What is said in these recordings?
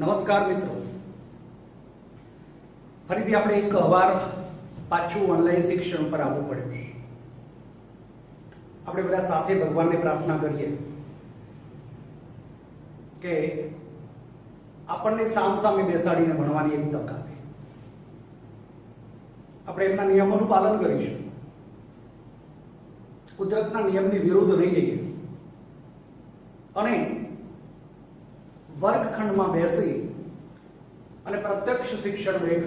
નમસ્કાર મિત્રો, ફરીથી આપણે એક વાર પાછું ઓનલાઈન શિક્ષણ પર આવવું પડ્યું છે. આપણે બધા સાથે ભગવાનને પ્રાર્થના કરીએ કે આપણને સામે બેસાડીને ભણવાની એક તક આપે. આપણે એમના નિયમોનું પાલન કરીશું, કુદરતના નિયમની વિરુદ્ધ નહીં જઈએ અને વર્ગખંડમાં બેસી અને પ્રત્યક્ષ શિક્ષણનો એક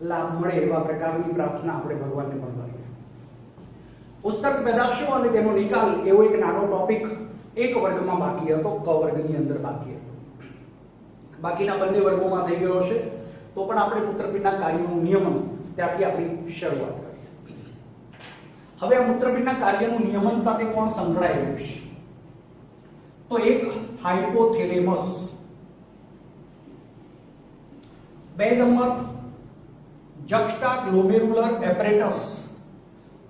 લાભ મળે એવા પ્રકારની પ્રાર્થના આપણે ભગવાનને પણ કરીએ. ઉત્સર્ગ પેદાશો અને તેનો નિકાલ એવો એક નાનો ટોપિક એક વર્ગમાં બાકી હતો, ક વર્ગની અંદર બાકી હતો. બાકીના બંને વર્ગોમાં થઈ ગયો છે, તો પણ આપણે મૂત્રપિંડના કાર્યનું નિયમન ત્યાંથી આપણી શરૂઆત કરીએ. હવે આ મૂત્રપિંડના કાર્યનું નિયમન સાથે કોણ સંકળાયેલું છે? તો એક હાઇપોથેલેમસ, 2 નંબર જક્સ્ટાગ્લોમેરુલર એપરેટસ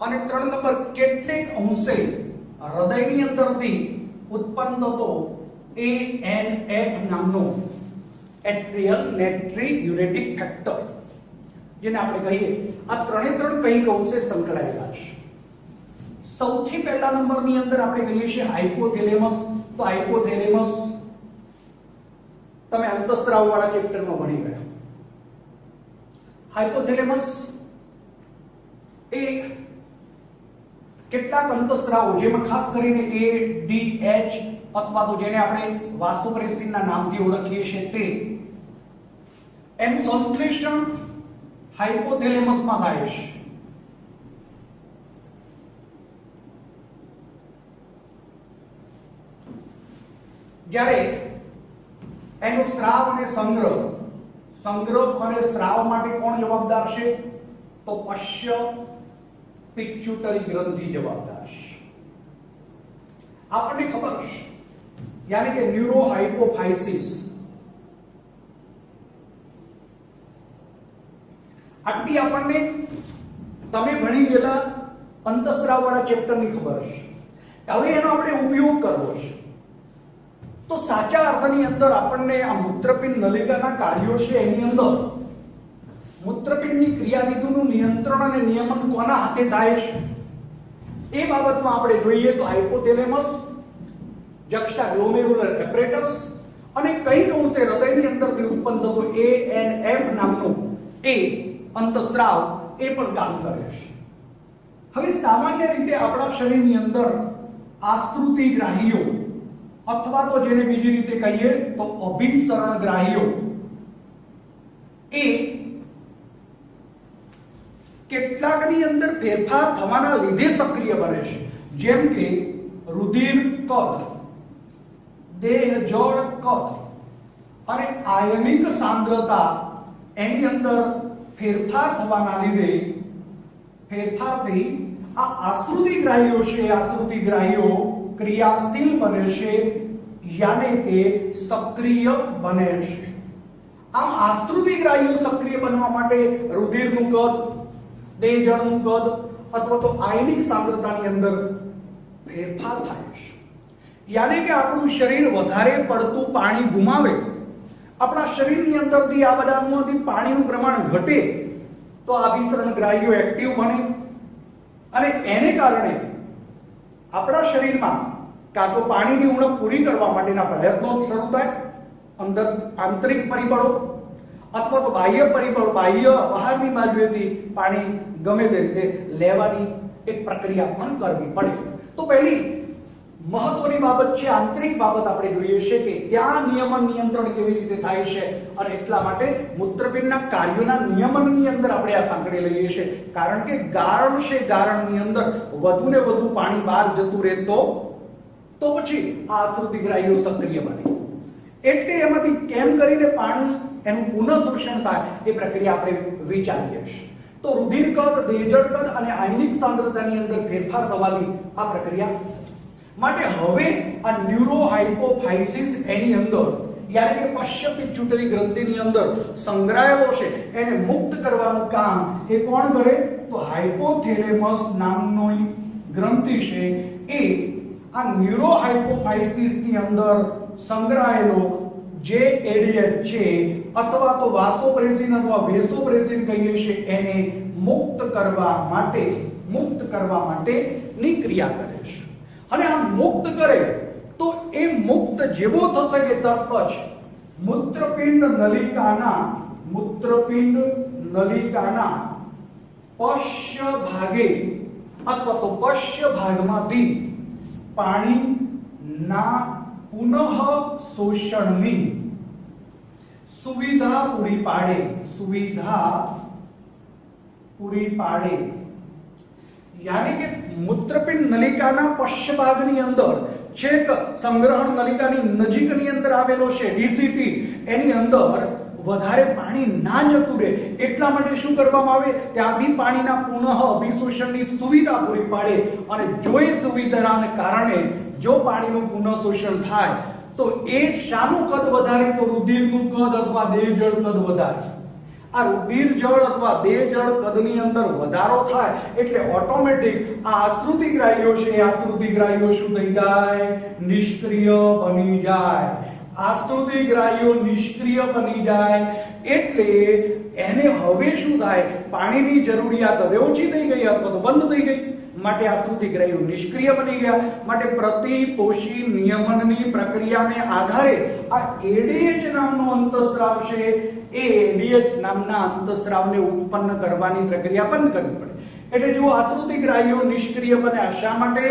અને 3 નંબર કેટલેક અંશે હૃદયની અંદરથી ઉત્પન્ન થતો ANF નામનો એટ્રિયલ નાઇટ્રિયુરેટિક ફેક્ટર, જેને આપણે કહીએ, આ ત્રણે કંઈક અંશે સંકળાયેલા છે. સૌથી પહેલા નંબરની અંદર આપણે કહીએ છીએ હાઇપોથેલેમસ. તો હાઇપોથેલેમસ તમે અંતઃસ્ત્રાવ વાળા ચેપ્ટરમાં ભણી ગયા. હાઇપોથેલેમસ એ કેટલાક અંતઃસ્ત્રાવો, જેમાં ખાસ કરીને ADH અથવા તો જેને આપણે વાસ્તુ પરિસ્થિતિના નામથી ઓળખીએ છીએ તે, એનું સંશ્લેષણ હાઇપોથેલેમસમાં થાય છે. જ્યારે એનો સ્ત્રાવ અને સંગ્રહ અને સ્ત્રાવ માટે કોણ જવાબદાર છે? તો પશ્ય પિટ્યુટરી ગ્રંથિ જવાબદાર છે. આપણને ખબર છે, યાની કે ન્યુરોહાઇપોફાઇસિસ. આટલી આપણને તમે ભણી ગયેલા અંતઃસ્ત્રાવ વાળા ચેપ્ટરની ખબર છે. હવે એનો આપણે ઉપયોગ કરવો છે. તો સાચા અર્થની અંદર આપણને આ મૂત્રપિંડ નલિકાના કાર્યો છે, એની અંદર મૂત્રપિંડની ક્રિયાવિધિનું નિયંત્રણ અને નિયમન કોના હાથે થાય છે એ બાબતમાં આપણે જોઈએ તો હાઇપોથેલેમસ, જક્સ્ટાગ્લોમેરુલર એપરેટસ અને કંઈક અંશે હૃદયની અંદરથી ઉત્પન્ન થતો ANF નામનો એ અંતઃસ્ત્રાવ એ પણ કામ કરે છે. હવે સામાન્ય રીતે આપણા શરીરની અંદર આસ્તુતિગ્રાહીઓ અથવા તો જેને બીજી રીતે કહીએ તો અભિસરણગ્રાહીઓ એ કેટલાકની અંદર ફેરફાર થવાના લીધે સક્રિય બને છે. જેમ કે રુધિર કદ, દેહ જળ કદ અને આયનિક સાંદ્રતા, એની અંદર ફેરફાર થવાના લીધે ફેરફારથી આ આસ્તુતિગ્રાહીઓ છે, આસ્તુતિગ્રાહીઓ ક્રિયાશીલ બને છે, યાને કે સક્રિય બને છે. આમ આસ્તુતિગ્રાહીઓ સક્રિય બનવા માટે રુધિરનું કદ, દેહ જળનું કદ અથવા તો આયનિક સાંદ્રતાની અંદર ફેરફાર થાય છે. યાને કે આપણું શરીર વધારે પડતું પાણી ગુમાવે, આપણા શરીરની અંદરથી આ બધામાંથી પાણીનું પ્રમાણ ઘટે તો અભિસરણગ્રાહીઓ એક્ટિવ બને અને એને કારણે આપણા શરીરમાં કાં તો પાણીની ઉણપ પૂરી કરવા માટેના પ્રયત્નો શરૂ થાય, અંદર આંતરિક પરિબળો અથવા તો બાહ્ય પરિબળો, બાહ્ય બહારની બાજુએથી પાણી ગમે તે રીતે લેવાની એક પ્રક્રિયા પણ કરવી પડે. તો પહેલી મહત્વની બાબત છે, આંતરિક બાબત આપણે જોઈએ છે કે ત્યાં નિયમન નિયંત્રણ કેવી રીતે થાય છે. અને એટલા માટે મૂત્રપિંડના કાર્યોના નિયમનની અંદર આપણે આ સાંકળી લઈએ છીએ. કારણ કે ગારણ છે, ગારણની અંદર વધુ ને વધુ પાણી બહાર જતું રહે તો પછી આ આસ્તુતિગ્રાહીઓ સક્રિય બને. એટલે એમાંથી કેમ કરીને પાણી એનું પુનઃશોષણ થાય એ પ્રક્રિયા આપણે વિચારીએ છીએ. તો રુધિર કદ, દેહજળ કદ અને આયનિક સાંદ્રતાની અંદર ફેરફાર થવાની આ પ્રક્રિયા માટે હવે આ ન્યુરોહાઇપોફાઇસિસ એની અંદર, યાની કે પશ્ય પિટ્યુટરી ગ્રંથિની અંદર સંગ્રહાયેલો છે, એને મુક્ત કરવાનું કામ એ કોણ કરે? તો હાઇપોથેલેમસ નામનો ગ્રંથિ છે એ આ ન્યુરોહાઇપોફાઇસિસ ની અંદર સંગ્રહાયેલો જે એડીએચ છે અથવા તો વાસોપ્રેસિન અથવા વેસોપ્રેસિન કહીએ છીએ એને મુક્ત કરવા માટેની ક્રિયા કરે છે. અને આ મુક્ત કરે તો એ મુક્ત જેવો થશે કે તરત જ મૂત્રપિંડ નલિકાના પશ્ય ભાગે અથવા તો પશ્ય ભાગમાંથી પાણીના પુનઃ શોષણની સુવિધા પૂરી પાડે. યાની કે મૂત્રપિંડ નલિકાના પશ્ય ભાગની અંદર છેક સંગ્રહણ નલિકાની નજીકની અંદર આવેલો છે ડીસીટી, એની અંદર વધારે પાણી ના જતું રહે એટલા માટે શું કરવામાં આવે, ત્યાંથી પાણીના પુનઃ અભિશોષણની સુવિધા પૂરી પાડે. અને જો એ સુવિધાને કારણે જો પાણીનું પુનઃ શોષણ થાય તો એ શાનું કદ વધારે, તો રુધિરનું કદ અથવા દેહજળ કદ વધારે. આ રુધિર જળ અથવા દેહ જળ કદની અંદર વધારો થાય એટલે ઓટોમેટિક આ આશ્રુતિગ્રાહીઓ છે, આશ્રુતિગ્રાહીઓ શું થઈ જાય, નિષ્ક્રિય બની જાય. આશ્રુતિગ્રાહીઓ નિષ્ક્રિય બની જાય એટલે એને હવે શું થાય, પાણીની જરૂરિયાત હવે ઓછી થઈ ગઈ અથવા તો બંધ થઈ ગઈ, માટે આશ્રુતિગ્રાહીઓ નિષ્ક્રિય બની ગયા. માટે પ્રતિપોષી નિયમનની પ્રક્રિયાને આધારે આ એડીએચ નામનો અંતઃસ્રાવ છે એ એડીએચ નામના અંતઃસ્રાવને ઉત્પન્ન કરવાની પ્રક્રિયા બંધ કરવી પડે. એટલે જો આશ્રુતિગ્રાહીઓ નિષ્ક્રિય બન્યા, શા માટે,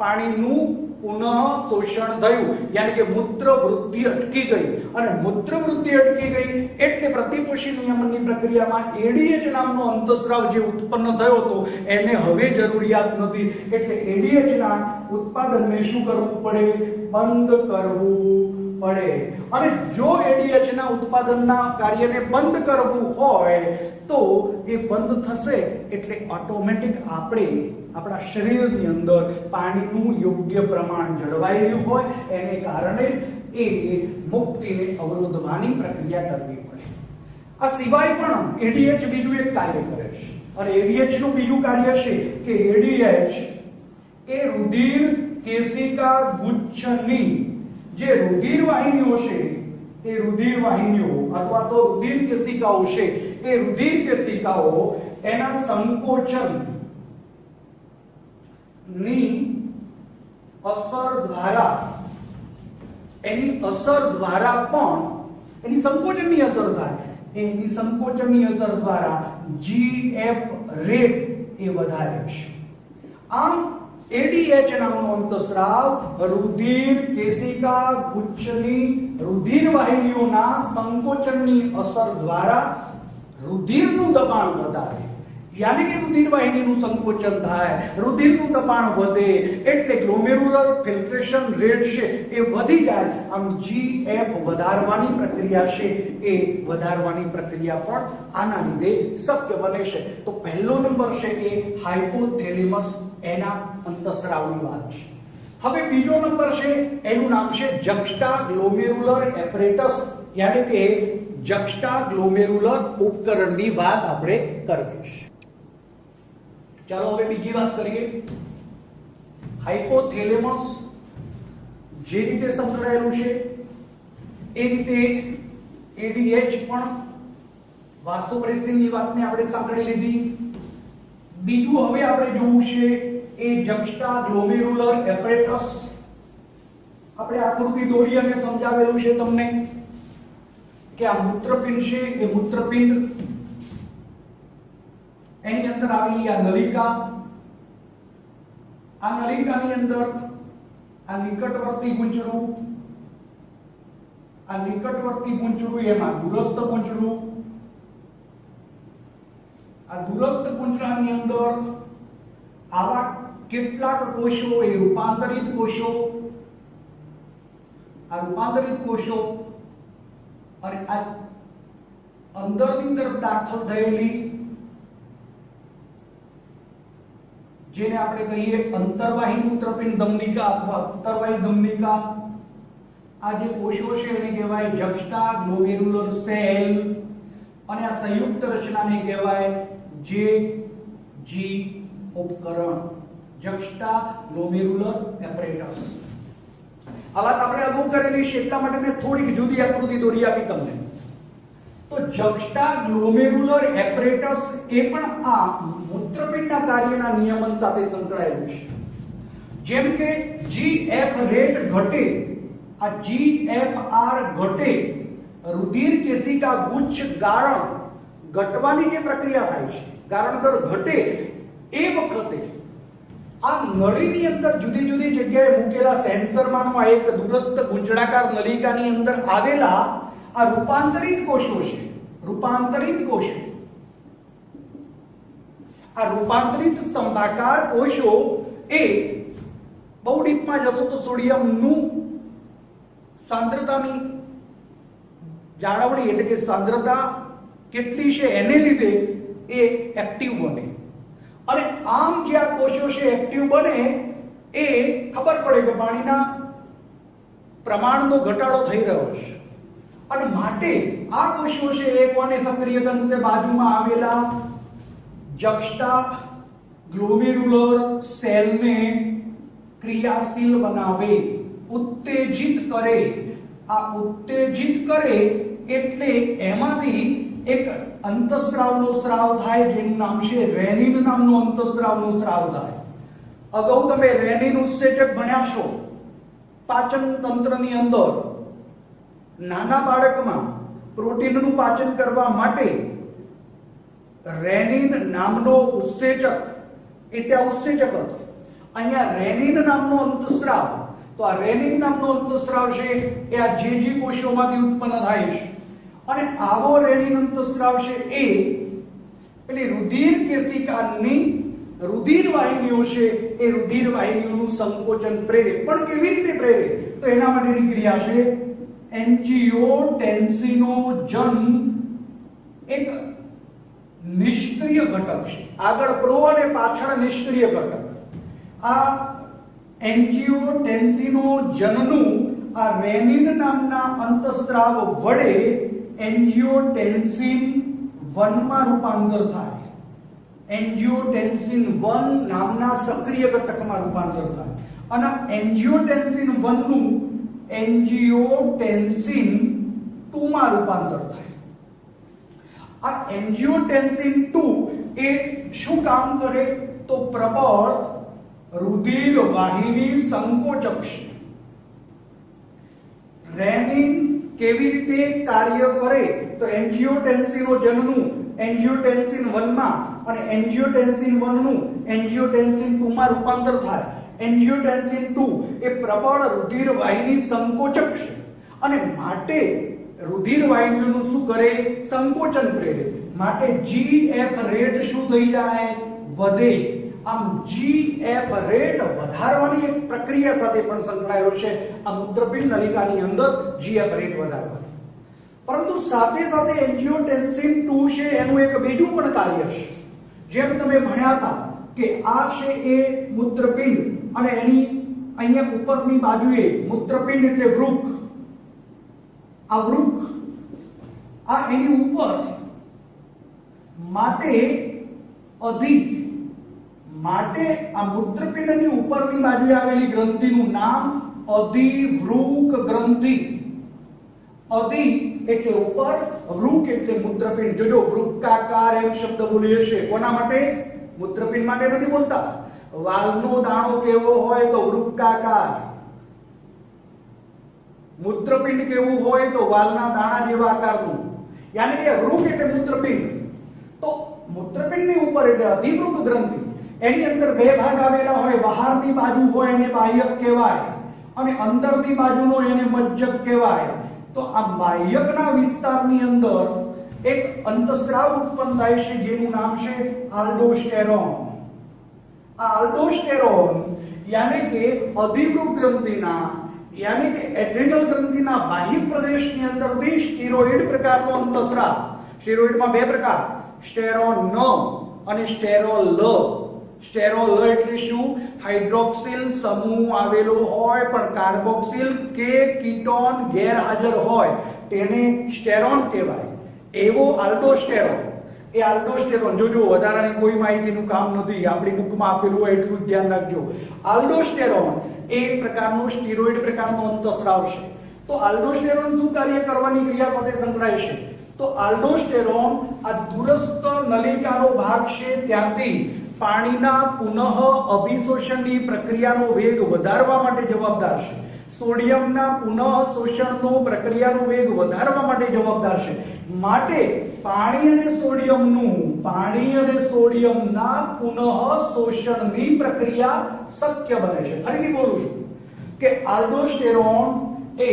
પાણીનું પુનઃ શોષણ થયું, યાની કે મૂત્ર વૃદ્ધિ અટકી ગઈ. અને મૂત્ર વૃદ્ધિ અટકી ગઈ એટલે પ્રતિપોષી નિયમનની પ્રક્રિયામાં એડીએચ નામનો અંતઃસ્રાવ જે ઉત્પન્ન થયો હતો એને હવે જરૂરિયાત નથી. એટલે એડીએચ ના ઉત્પાદનને શું કરવું પડે, બંધ કરવું પડે. અને જો એડીએચ ના ઉત્પાદનના કાર્યને બંધ કરવું હોય તો એ બંધ થશે એટલે ઓટોમેટિક આપણા શરીરની અંદર પાણીનું યોગ્ય પ્રમાણ જળવાઈ રહ્યું હોય, એને કારણે એ મુક્તિને અવરોધવાની પ્રક્રિયા કરવી પડે. આ સિવાય પણ એડીએચ બીજું એક કાર્ય કરે છે. અને એડીએચ નું બીજું કાર્ય છે કે એડીએચ એ રુધિર કેશિકા ગુચ્છની જે રુધિર વાહિનીઓ છે એ રુધિર વાહિનીઓ અથવા તો રુધિર કેશિકાઓ છે એ રુધિર કેશિકાઓ એના સંકોચન ની અસર દ્વારા એની સંકોચનની અસર થાય. એની સંકોચનની અસર દ્વારા જીએફ રેટ એ વધારે છે. આમ એડીએચ નામનો અંતઃસ્રાવ રુધિર કેશિકા ગુચ્છની રુધિર વાહિનીઓના સંકોચનની અસર દ્વારા રુધિરનું દબાણ વધારે, યાની કે રુધિર વાહિનીનું સંકોચન થાય, રુધિરનું દબાણ વધે એટલે ગ્લોમેરુલર ફિલ્ટ્રેશન રેટ છે એ વધી જાય. આમ જીએફ વધારવાની પ્રક્રિયા છે એ વધારવાની પ્રક્રિયા પણ આના લીધે શક્ય બને છે. તો પહેલો નંબર છે એ હાઇપોથેલેમસ એના અંતઃસ્રાવની વાત છે. હવે બીજો નંબર છે એનું નામ છે જક્સ્ટા ગ્લોમેરુલર એપરેટસ, યાની કે જક્સ્ટા ગ્લોમેરુલર ઉપકરણની વાત આપણે કરવી છે. ચાલો હવે બીજી વાત કરીએ. હાઇપોથેલેમસ જે રીતે સંકળાયેલું છે એ રીતે એડીએચ પણ વાસ્તોપ્રેસિનની વાતને આપણે સાંકળી લીધી. બીજું હવે આપણે જોવું છે એ જક્સ્ટા ગ્લોમેરુલર એપરેટસ. આપણે આકૃતિ દોરી અને સમજાવેલું છે તમને કે આ મૂત્રપિંડ છે એ મૂત્રપિંડ એની અંદર આવેલી આ નલિકા, આ નલિકાની અંદર આ નિકટવર્તી પૂંછડું, એમાં દૂરસ્થ પૂંછડું, આ દૂરસ્થ પૂંછડાની અંદર આવા કેટલાક કોષો એ રૂપાંતરિત કોષો, આ રૂપાંતરિત કોષો અને આ અંદરની તરફ દાખલ થયેલી જેને આપણે કહીએ અંતર્વાહી મૂત્રપિંડ ધમનિકા અથવા અંતર્વાહી ધમનિકા, આ જે કોષો છે એને કહેવાય જક્સ્ટા ગ્લોમેરુલર સેલ અને આ સંયુક્ત રચનાને કહેવાય જે ઉપકરણ, જક્સ્ટા ગ્લોમેરુલર એપરેટસ. આ વાત આપણે અગાઉ કરેલી છે એટલા માટે મેં થોડીક જુદી આકૃતિ દોરી આપી તમને. તો જક્સ્ટા ગ્લોમેરુલર એપરેટસ એ પણ આ મૂત્રપિંડના કાર્યના નિયમન સાથે સંકળાયેલું છે. જેમ કે જીએફ રેટ ઘટે, આ જીએફઆર ઘટે, રુધિર કેશિકા ગુચ્છ ગાળણ ઘટવાની જે પ્રક્રિયા થાય છે, ગાળણ દર ઘટે એ વખતે આ નળીની અંદર જુદી જુદી જગ્યાએ મૂકેલા સેન્સરમાંનો એક દૂરસ્થ ગુંચળાકાર નલિકાની અંદર આવેલા આ રૂપાંતરિત કોષો છે. રૂપાંતરિત કોષો, આ રૂપાંતરિત સ્તંભાકાર કોષો એ બહુ ડીપમાં જશો તો સોડિયમનું સાંદ્રતાની જાળવણી એટલે કે સાંદ્રતા કેટલી છે એને લીધે એ એક્ટિવ બને. અને આમ જે આ કોષો છે એક્ટિવ બને એ ખબર પડે કે પાણીના પ્રમાણનો ઘટાડો થઈ રહ્યો છે અને માટે આ કોષો છે એ કોને સક્રિય કરશે? બાજુમાં આવેલા જક્સ્ટા ગ્લોમેરુલર સેલને ક્રિયાશીલ બનાવે, ઉત્તેજિત કરે. આ ઉત્તેજિત કરે એટલે એમાંથી એક અંતઃસ્રાવનો સ્રાવ થાય જેનું નામ છે રેનિન નામનો અંતઃસ્રાવનો સ્રાવ થાય. અગાઉ તમે રેનિન ઉત્સેચક ભણ્યા છો. પાચન તંત્રની અંદર નાના બાળકમાં પ્રોટીનનું પાચન કરવા માટે રેનિન નામનો ઉત્સેચક એ ત્યાં ઉત્સેચક હતો. અહીંયા રેનિન નામનો અંતઃસ્રાવ, તો આ રેનિન નામનો અંતઃસ્રાવ છે એ આ જેજી કોષોમાંથી ઉત્પન્ન થાય છે અને આવો રેનિન અંતઃસ્રાવ છે એ પેલી રુધિર કેશિકાની રુધિર વાહિનીઓ છે એ રુધિર વાહિનીઓનું સંકોચન પ્રેરે. પણ કેવી રીતે પ્રેરે? તો એના માટેની ક્રિયા છે એન્જીયોટેન્સિનોજન, એક નિષ્ક્રિય ઘટક છે. આગળ પ્રો અને પાછળ નિષ્ક્રિય ઘટક. આ એન્જીયોટેન્સિનોજનનું આ રેનિન નામના અંતઃસ્રાવ વડે એન્જીયોટેન્સિન 1 માં રૂપાંતર થાય. એન્જીયોટેન્સિન 1 નામના સક્રિય ઘટકમાં રૂપાંતર થાય અને એન્જીયોટેન્સિન 1 નું એન્જીયોટેન્સિન 2 માં રૂપાંતર થાય. આ એન્જીયોટેન્સિન 2 એ શું કામ કરે? તો પ્રબળ રુધિર વાહિની સંકોચક છે. રેનિન કેવી રીતે કાર્ય કરે? તો એન્જીયોટેન્સિનોજનનું એન્જીયોટેન્સિન 1 માં અને એન્જીયોટેન્સિન 1 નું એન્જીયોટેન્સિન 2 માં રૂપાંતર થાય. એન્જીયોટેન્સિન 2 એ પ્રબળ રુધિર વાહિની સંકોચક છે અને માટે રુધિર વાહિનીઓનું શું કરે? સંકોચન પ્રેરે. માટે જીએફ રેટ શું થઈ જાય? વધે. આમ જીએફ રેટ વધારવાની એક પ્રક્રિયા સાથે પણ સંકળાયેલો છે આ મૂત્રપિંડ નલિકાની અંદર જીએફ રેટ વધારવાની. પરંતુ સાથે સાથે એન્જીયોટેન્સિન 2 છે એનું એક બીજું પણ કાર્ય છે. જેમ તમે ભણ્યા હતા કે આ છે એ મૂત્રપિંડ અને એની અહીંયા ઉપરની બાજુએ મૂત્રપિંડ એટલે વૃક. આ વૃક આ એની ઉપર માટે આ મૂત્રપિંડની ઉપરની બાજુએ આવેલી ગ્રંથિનું નામ અધિવૃક ગ્રંથિ. અધિ એટલે ઉપર, વૃક એટલે મૂત્રપિંડ. જોજો વૃક્કાકાર એમ શબ્દ બોલીએ છે કોના માટે? મૂત્રપિંડ માટે નથી બોલતા. વાલનો દાણો કેવો હોય તો વૃક્કાકાર, મૂત્રપિંડ કેવું હોય તો વાલના દાણા જેવા આકારનું. યાની કે વૃક એટલે મૂત્રપિંડ. તો મૂત્રપિંડની ઉપર એટલે અધિવૃક ગ્રંથિ. એની અંદર બે ભાગ આવેલા હોય. બહારની બાજુ હોય એને બાહ્યક કહેવાય અને અંદરની બાજુનો એને મજ્જક કહેવાય. તો આ બાહ્યકના વિસ્તારની અંદર એક અંતઃસ્રાવ ઉત્પન્ન થાય છે જેનું નામ છે આલ્ડોસ્ટેરોન. આ આલ્ડોસ્ટેરોન યાની કે અધિવૃક ગ્રંથિના યાની કે એડ્રેનલ ગ્રંથિના બાહ્ય પ્રદેશની અંદરથી સ્ટેરોઇડ પ્રકારનો અંતઃસ્રાવ. સ્ટેરોઇડમાં બે પ્રકાર, સ્ટેરોન અને સ્ટેરોલ. સ્ટેરોલ એટલે શું? હાઇડ્રોક્સિલ સમૂહ આવેલો હોય પણ કાર્બોક્સિલ કે કીટોન ગેરહાજર હોય તેને સ્ટેરોન કહેવાય. એવો આલ્ડોસ્ટેરોન એ આલ્ડોસ્ટેરોન, જોજો વધારાની કોઈ માહિતીનું કામ નથી, આપણી બુકમાં આપેલું હોય એટલું જ ધ્યાન રાખજો. આલ્ડોસ્ટેરોન એ એક પ્રકારનો સ્ટીરોઇડ પ્રકારનો અંતઃસ્રાવ છે. તો આલ્ડોસ્ટેરોન શું કાર્ય કરવાની ક્રિયા સાથે સંકળાય છે? તો આલ્ડોસ્ટેરોન આ દૂરસ્થ નલિકાનો ભાગ છે ત્યાંથી પાણીના પુનઃ અભિશોષણની પ્રક્રિયાનો વેગ વધારવા માટે જવાબદાર છે. સોડિયમના પુનઃ શોષણનો પ્રક્રિયાનો વેગ વધારવા માટે જવાબદાર છે. માટે પાણી અને સોડિયમના પુનઃ શોષણની પ્રક્રિયા શક્ય બને છે. ફરીથી બોલું છું કે આલ્ડોસ્ટેરોન એ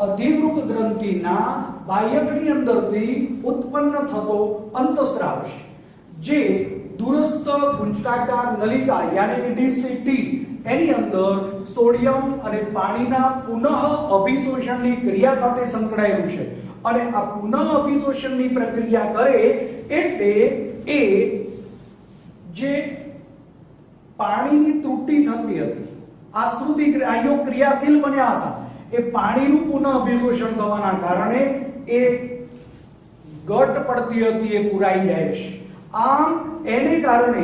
અધિવૃક્ક ગ્રંથિના બાહ્યકની અંદરથી ઉત્પન્ન થતો અંતઃસ્રાવ છે, જે દૂરસ્થ ગુંચટાકાર નલિકા યાની કે ડીસીટી એની અંદર સોડિયમ અને પાણીના પુનઃ અભિશોષણની ક્રિયા સાથે સંકળાયેલું છે. અને આ પુનઃ અભિશોષણની પ્રક્રિયા કરે એટલે એ જે પાણીની ત્રુટી થતી હતી, આશ્રુતિ આયો ક્રિયાશીલ બન્યા હતા, એ પાણીનું પુનઃ અભિશોષણ થવાના કારણે એ ઘટ પડતી હતી, એ પુરાઈ જાય છે. આમ એને કારણે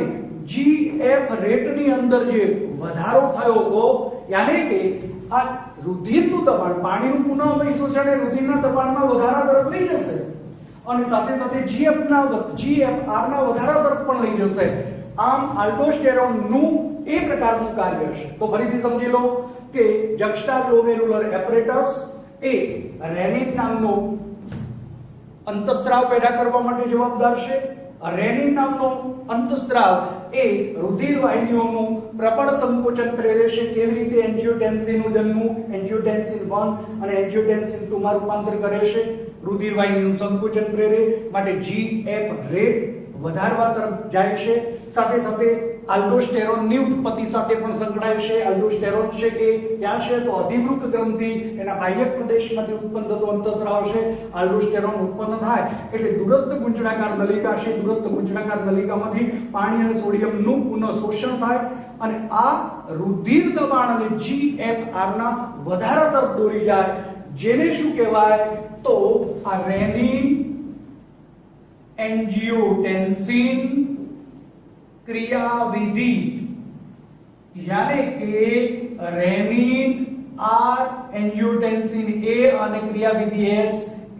જીએફ રેટની અંદર જે વધારો થયો હતો, યાને કે આ રુધિરનું દબાણ, પાણીનું પુનઃ અભિશોષણ એ રુધિરના દબાણમાં વધારા તરફ લઈ જશે અને સાથે સાથે જીએફઆર ના વધારા તરફ પણ લઈ જશે. આમ આલ્ડોસ્ટેરોનનું એ પ્રકારનું કાર્ય છે. તો ફરીથી સમજી લો કે જક્સ્ટાગ્લોમેરુલર એપરેટસ એ રેનિન નામનો અંતઃસ્રાવ પેદા કરવા માટે જવાબદાર છે. રેનિન નામનો અંતઃસ્રાવ એ રુધિર વાહિનીઓનું પ્રબળ સંકોચન પ્રેરે છે. કેવી રીતે? એન્જિયોટેન્સિનનું જન્મ એન્જિયોટેન્સિન 1 અને એન્જિયોટેન્સિન 2 માં રૂપાંતર કરે છે. રુધિર વાહિનીનું સંકોચન પ્રેરે માટે જીએફ રેટ વધારવા તરફ જાય છે. સાથે સાથે આલ્ડોસ્ટેરોનની ઉત્પત્તિ સાથે પણ સંકળાય છે. આલ્ડોસ્ટેરોન છે એ ક્યાં છે? તો અધિવૃક્ક ગ્રંથિ એના બાહ્યક પ્રદેશમાંથી ઉત્પન્ન થતો અંતઃસ્રાવ છે. આલ્ડોસ્ટેરોન ઉત્પન્ન થાય એટલે દૂરસ્થ ગુંચળાકાર નલિકા છે, દૂરસ્થ ગુંચળાકાર નલિકામાંથી પાણી અને સોડિયમનું પુનઃ શોષણ થાય અને આ રુધિર દબાણ અને જીએફઆર ના વધારા તરફ દોરી જાય, જેને શું કહેવાય? તો આ રેનિન एंजियोटेंसिन क्रियाविधि यानी के रेनिन आर एंजियोटेंसिन ए અને ક્રિયાવિધિ એસ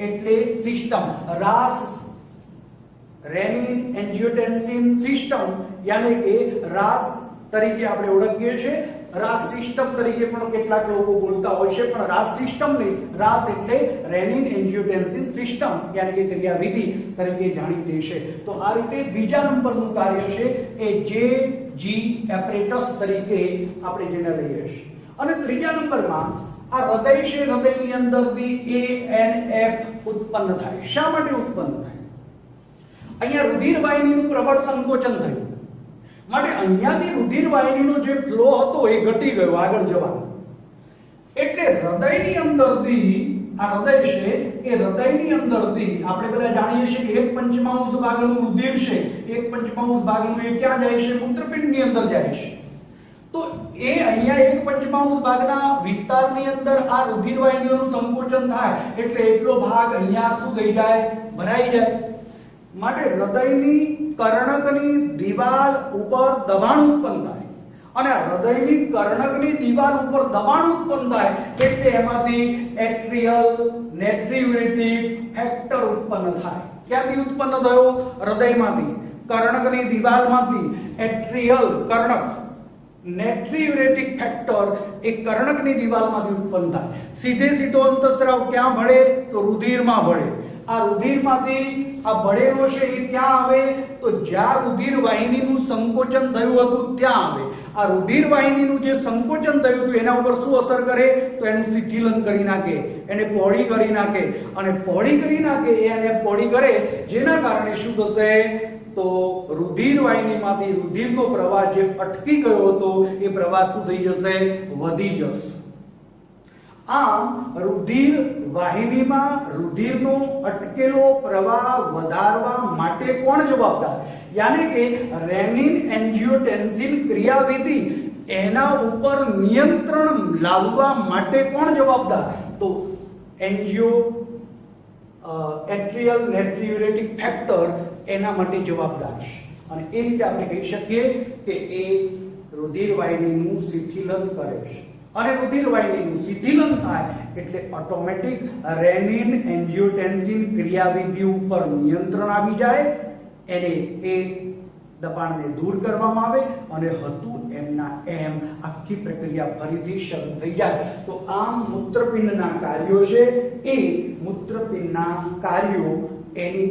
એટલે સિસ્ટમ રાસ રેનિન એન્જિયોટેન્સિન સિસ્ટમ યાની કે રાસ તરીકે આપણે ઓળખીએ છીએ. રાસ સિસ્ટમ તરીકે પણ કેટલાક લોકો બોલતા હોય છે, પણ રાસ સિસ્ટમ નહીં, રાસ એટલે રેનિન એન્જિયોટેન્સિન સિસ્ટમ યાની કે ક્રિયાવિધિ તરીકે જાણીતી છે. તો આ રીતે બીજા નંબરનું કાર્ય છે એ જેજી એપરેટસ તરીકે આપણે જેને લઈએ છીએ. અને ત્રીજા નંબરમાં આ હૃદય છે, હૃદયની અંદરથી એએનએફ ઉત્પન્ન થાય. શા માટે ઉત્પન્ન થાય? અહીંયા રુધિર વાહિનીનું પ્રબળ સંકોચન થયું માટે અહીંયાથી રુધિર વાહિનીનો જે ફ્લો હતો એ ઘટી ગયો આગળ જવાનો. એટલે હૃદયની અંદરથી આ હૃદય છે એ હૃદયની અંદરથી આપણે બધા જાણીએ છીએ કે 1/5 ભાગનું રુધિર છે, 1/5 ભાગનું એ ક્યાં જાય છે? મૂત્રપિંડની અંદર જાય છે. તો એ અહીંયા 1/5 ભાગના વિસ્તારની અંદર આ રુધિર વાહિનીઓનું સંકોચન થાય એટલે એટલો ભાગ અહીંયા શું થઈ જાય? ભરાઈ જાય. માટે હૃદયની કર્ણકની દિવાલ ઉપર દબાણ ઉત્પન્ન થાય અને હૃદયની કર્ણકની દિવાલ ઉપર દબાણ ઉત્પન્ન થાય એટલે એમાંથી એટ્રિયલ નેટ્રિયુરેટિક ફેક્ટર ઉત્પન્ન થાય. ક્યાંથી ઉત્પન્ન થયો? હૃદયમાંથી, કર્ણકની દિવાલમાંથી. એટ્રિયલ કર્ણક નેટ્રિયુરેટિક ફેક્ટર એ કર્ણકની દિવાલમાંથી ઉત્પન્ન થાય. સીધે સીધો અંતઃસ્રાવ ક્યાં ભળે? તો રુધિરમાં ભળે. આ રુધિરમાંથી આ ભળેલો છે એ ક્યાં આવે? તો જ્યાં રુધિર વાહિનીનું સંકોચન થયું હતું ત્યાં આવે. આ રુધિર વાહિનીનું જે સંકોચન થયું હતું એના ઉપર શું અસર કરે? તો એનું શિથિલન કરી નાખે, એને પહોળી કરી નાખે. અને પહોળી કરી નાખે એને પહોળી કરે જેના કારણે શું થશે? તો રુધિર વાહિનીમાંથી રુધિરનો પ્રવાહ જે અટકી ગયો હતો એ પ્રવાહ શું થઈ જશે? વધી જશે. આમ રુધિર વાહિનીમાં રુધિરનો અટકેલો પ્રવાહ વધારવા માટે કોણ જવાબદાર? યાની કે રેનિન એન્જિયોટેન્સિન ક્રિયાવિધિ એના ઉપર નિયંત્રણ લાવવા માટે કોણ જવાબદાર? તો એટ્રિયલ નેટ્રિયુરેટિક ફેક્ટર એના માટે જવાબદાર છે અને એ રીતે આપણે કહી શકીએ કે એ રુધિરવાહિનીનું શિથિલન કરે છે અને રુધિરવાહિનીનું શિથિલન થાય એટલે ઓટોમેટિક રેનિન એન્જિયોટેન્સિન ક્રિયાવિધિ ઉપર નિયંત્રણ આવી જાય, એને એ દબાણને દૂર કરવામાં આવે અને હતું એમના એમ આખી પ્રક્રિયા ફરીથી શરૂ થઈ જાય. તો આમ મૂત્રપિંડના કાર્યો છે એ મૂત્રપિંડના કાર્યો એની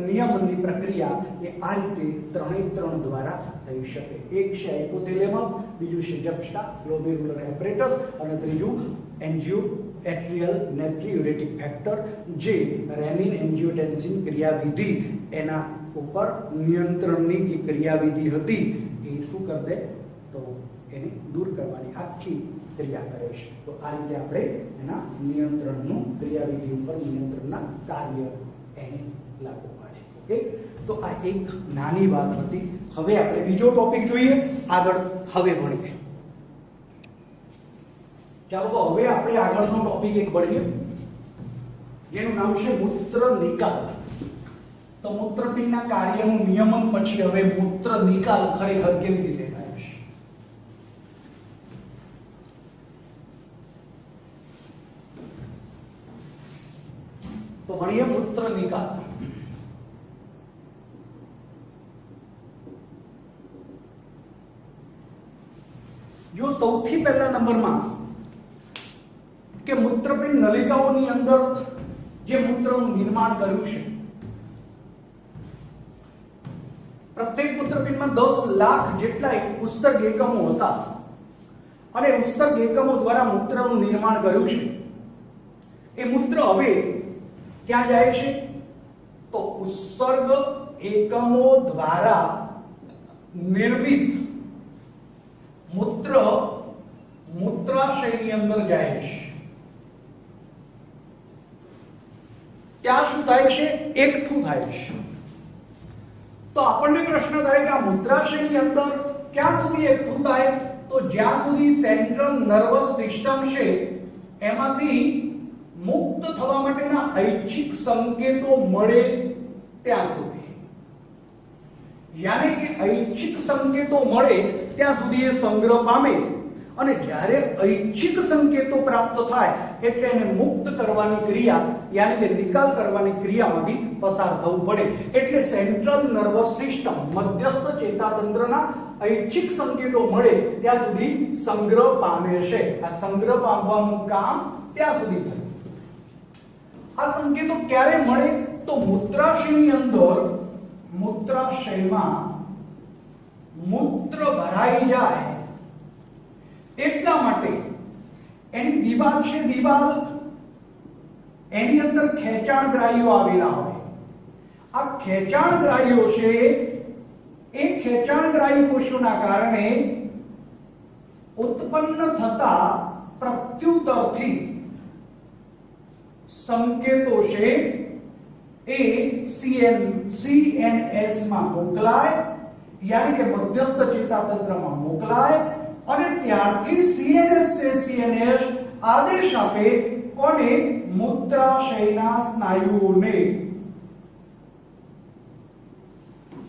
નિયમનની પ્રક્રિયા એ આ રીતે ત્રણ દ્વારા થઈ શકે. એક છે હાઇપોથેલેમસ, બીજું છે જપ્સ્ટા ગ્લોમેરુલર એપરેટસ અને ત્રીજું એટ્રિયલ નેટ્રિયુરેટિક ફેક્ટર જે રેનિન એન્જિયોટેન્સિન ક્રિયાવિધિ એના ઉપર નિયંત્રણની જે ક્રિયાવિધિ હતી એ શું કરી દે તો એને દૂર કરવાની આખી ક્રિયા કરે છે. તો આ રીતે આપણે એના નિયંત્રણનું ક્રિયાવિધિ ઉપર નિયંત્રણના કાર્ય એને લાગુ પાડે. ઓકે, તો આ એક નાની વાત હતી. હવે આપણે બીજો ટોપિક જોઈએ, આગળ હવે ભણીએ. ચાલો તો હવે આપણે આગળનો ટોપિક એક ભણીએ જેનું નામ છે મૂત્ર નિકાલ. તો મૂત્રપિંડના કાર્યનું નિયમન પછી હવે મૂત્ર નિકાલ ખરેખર કેવી રીતે થાય છે. તો ભણીએ મૂત્ર નિકાલ. જો સૌથી પહેલા નંબરમાં કે મૂત્રપિંડ નલિકાઓની અંદર જે મૂત્રનું નિર્માણ કર્યું છે, પ્રત્યેક મૂત્રપિંડમાં 10 લાખ જેટલા ઉત્સર્ગ એકમો હતા અને ઉત્સર્ગ એકમો દ્વારા મૂત્રનું નિર્માણ કર્યું છે. એ મૂત્ર હવે ક્યાં જાય છે તો ઉત્સર્ગ એકમો દ્વારા નિર્મિત મૂત્ર મૂત્રાશયની અંદર જાય છે. ત્યાં શું થાય છે? એકઠું થાય છે. તો આપણને પ્રશ્ન થાય કે આ મૂત્રાશયની અંદર ક્યાં સુધી એકઠું થાય? તો જ્યાં સુધી સેન્ટ્રલ નર્વસ સિસ્ટમ છે એમાંથી મુક્ત થવા માટેના ઐચ્છિક સંકેતો મળે ત્યાં સુધી. યાની કે ઐચ્છિક સંકેતો મળે ત્યાં સુધી એ સંગ્રહ પામે અને જ્યારે ઐચ્છિક સંકેતો પ્રાપ્ત થાય એટલે એને મુક્ત કરવાની ક્રિયા યાની કે નિકાલ કરવાની ક્રિયામાંથી પસાર થવું પડે. એટલે સેન્ટ્રલ નર્વસ સિસ્ટમ મધ્યસ્થ ચેતાતંત્રના ઐચ્છિક સંકેતો મળે ત્યાં સુધી સંગ્રહ પામે છે. આ સંગ્રહ પામવાનું કામ ત્યાં સુધી થાય. આ સંકેતો ક્યારે મળે? તો મૂત્રાશયની અંદર મૂત્રાશયમાં મૂત્ર ભરાઈ જાય એટલા માટે એની દિવાલ છે, દિવાલ એની અંદર ખેંચાણગ્રાહીઓ આવેલા હોય. આ ખેંચાણગ્રાહીઓ છે એ ખેંચાણગ્રાહી કોષોના કારણે ઉત્પન્ન થતા પ્રત્યુત્તરથી સંકેતો છે એ CNS માં મોકલાય, યાની કે મધ્યસ્થ ચેતાતંત્રમાં મોકલાય અને ત્યારથી CNS આદેશ આપે કોને? મૂત્રાશયના સ્નાયુઓને.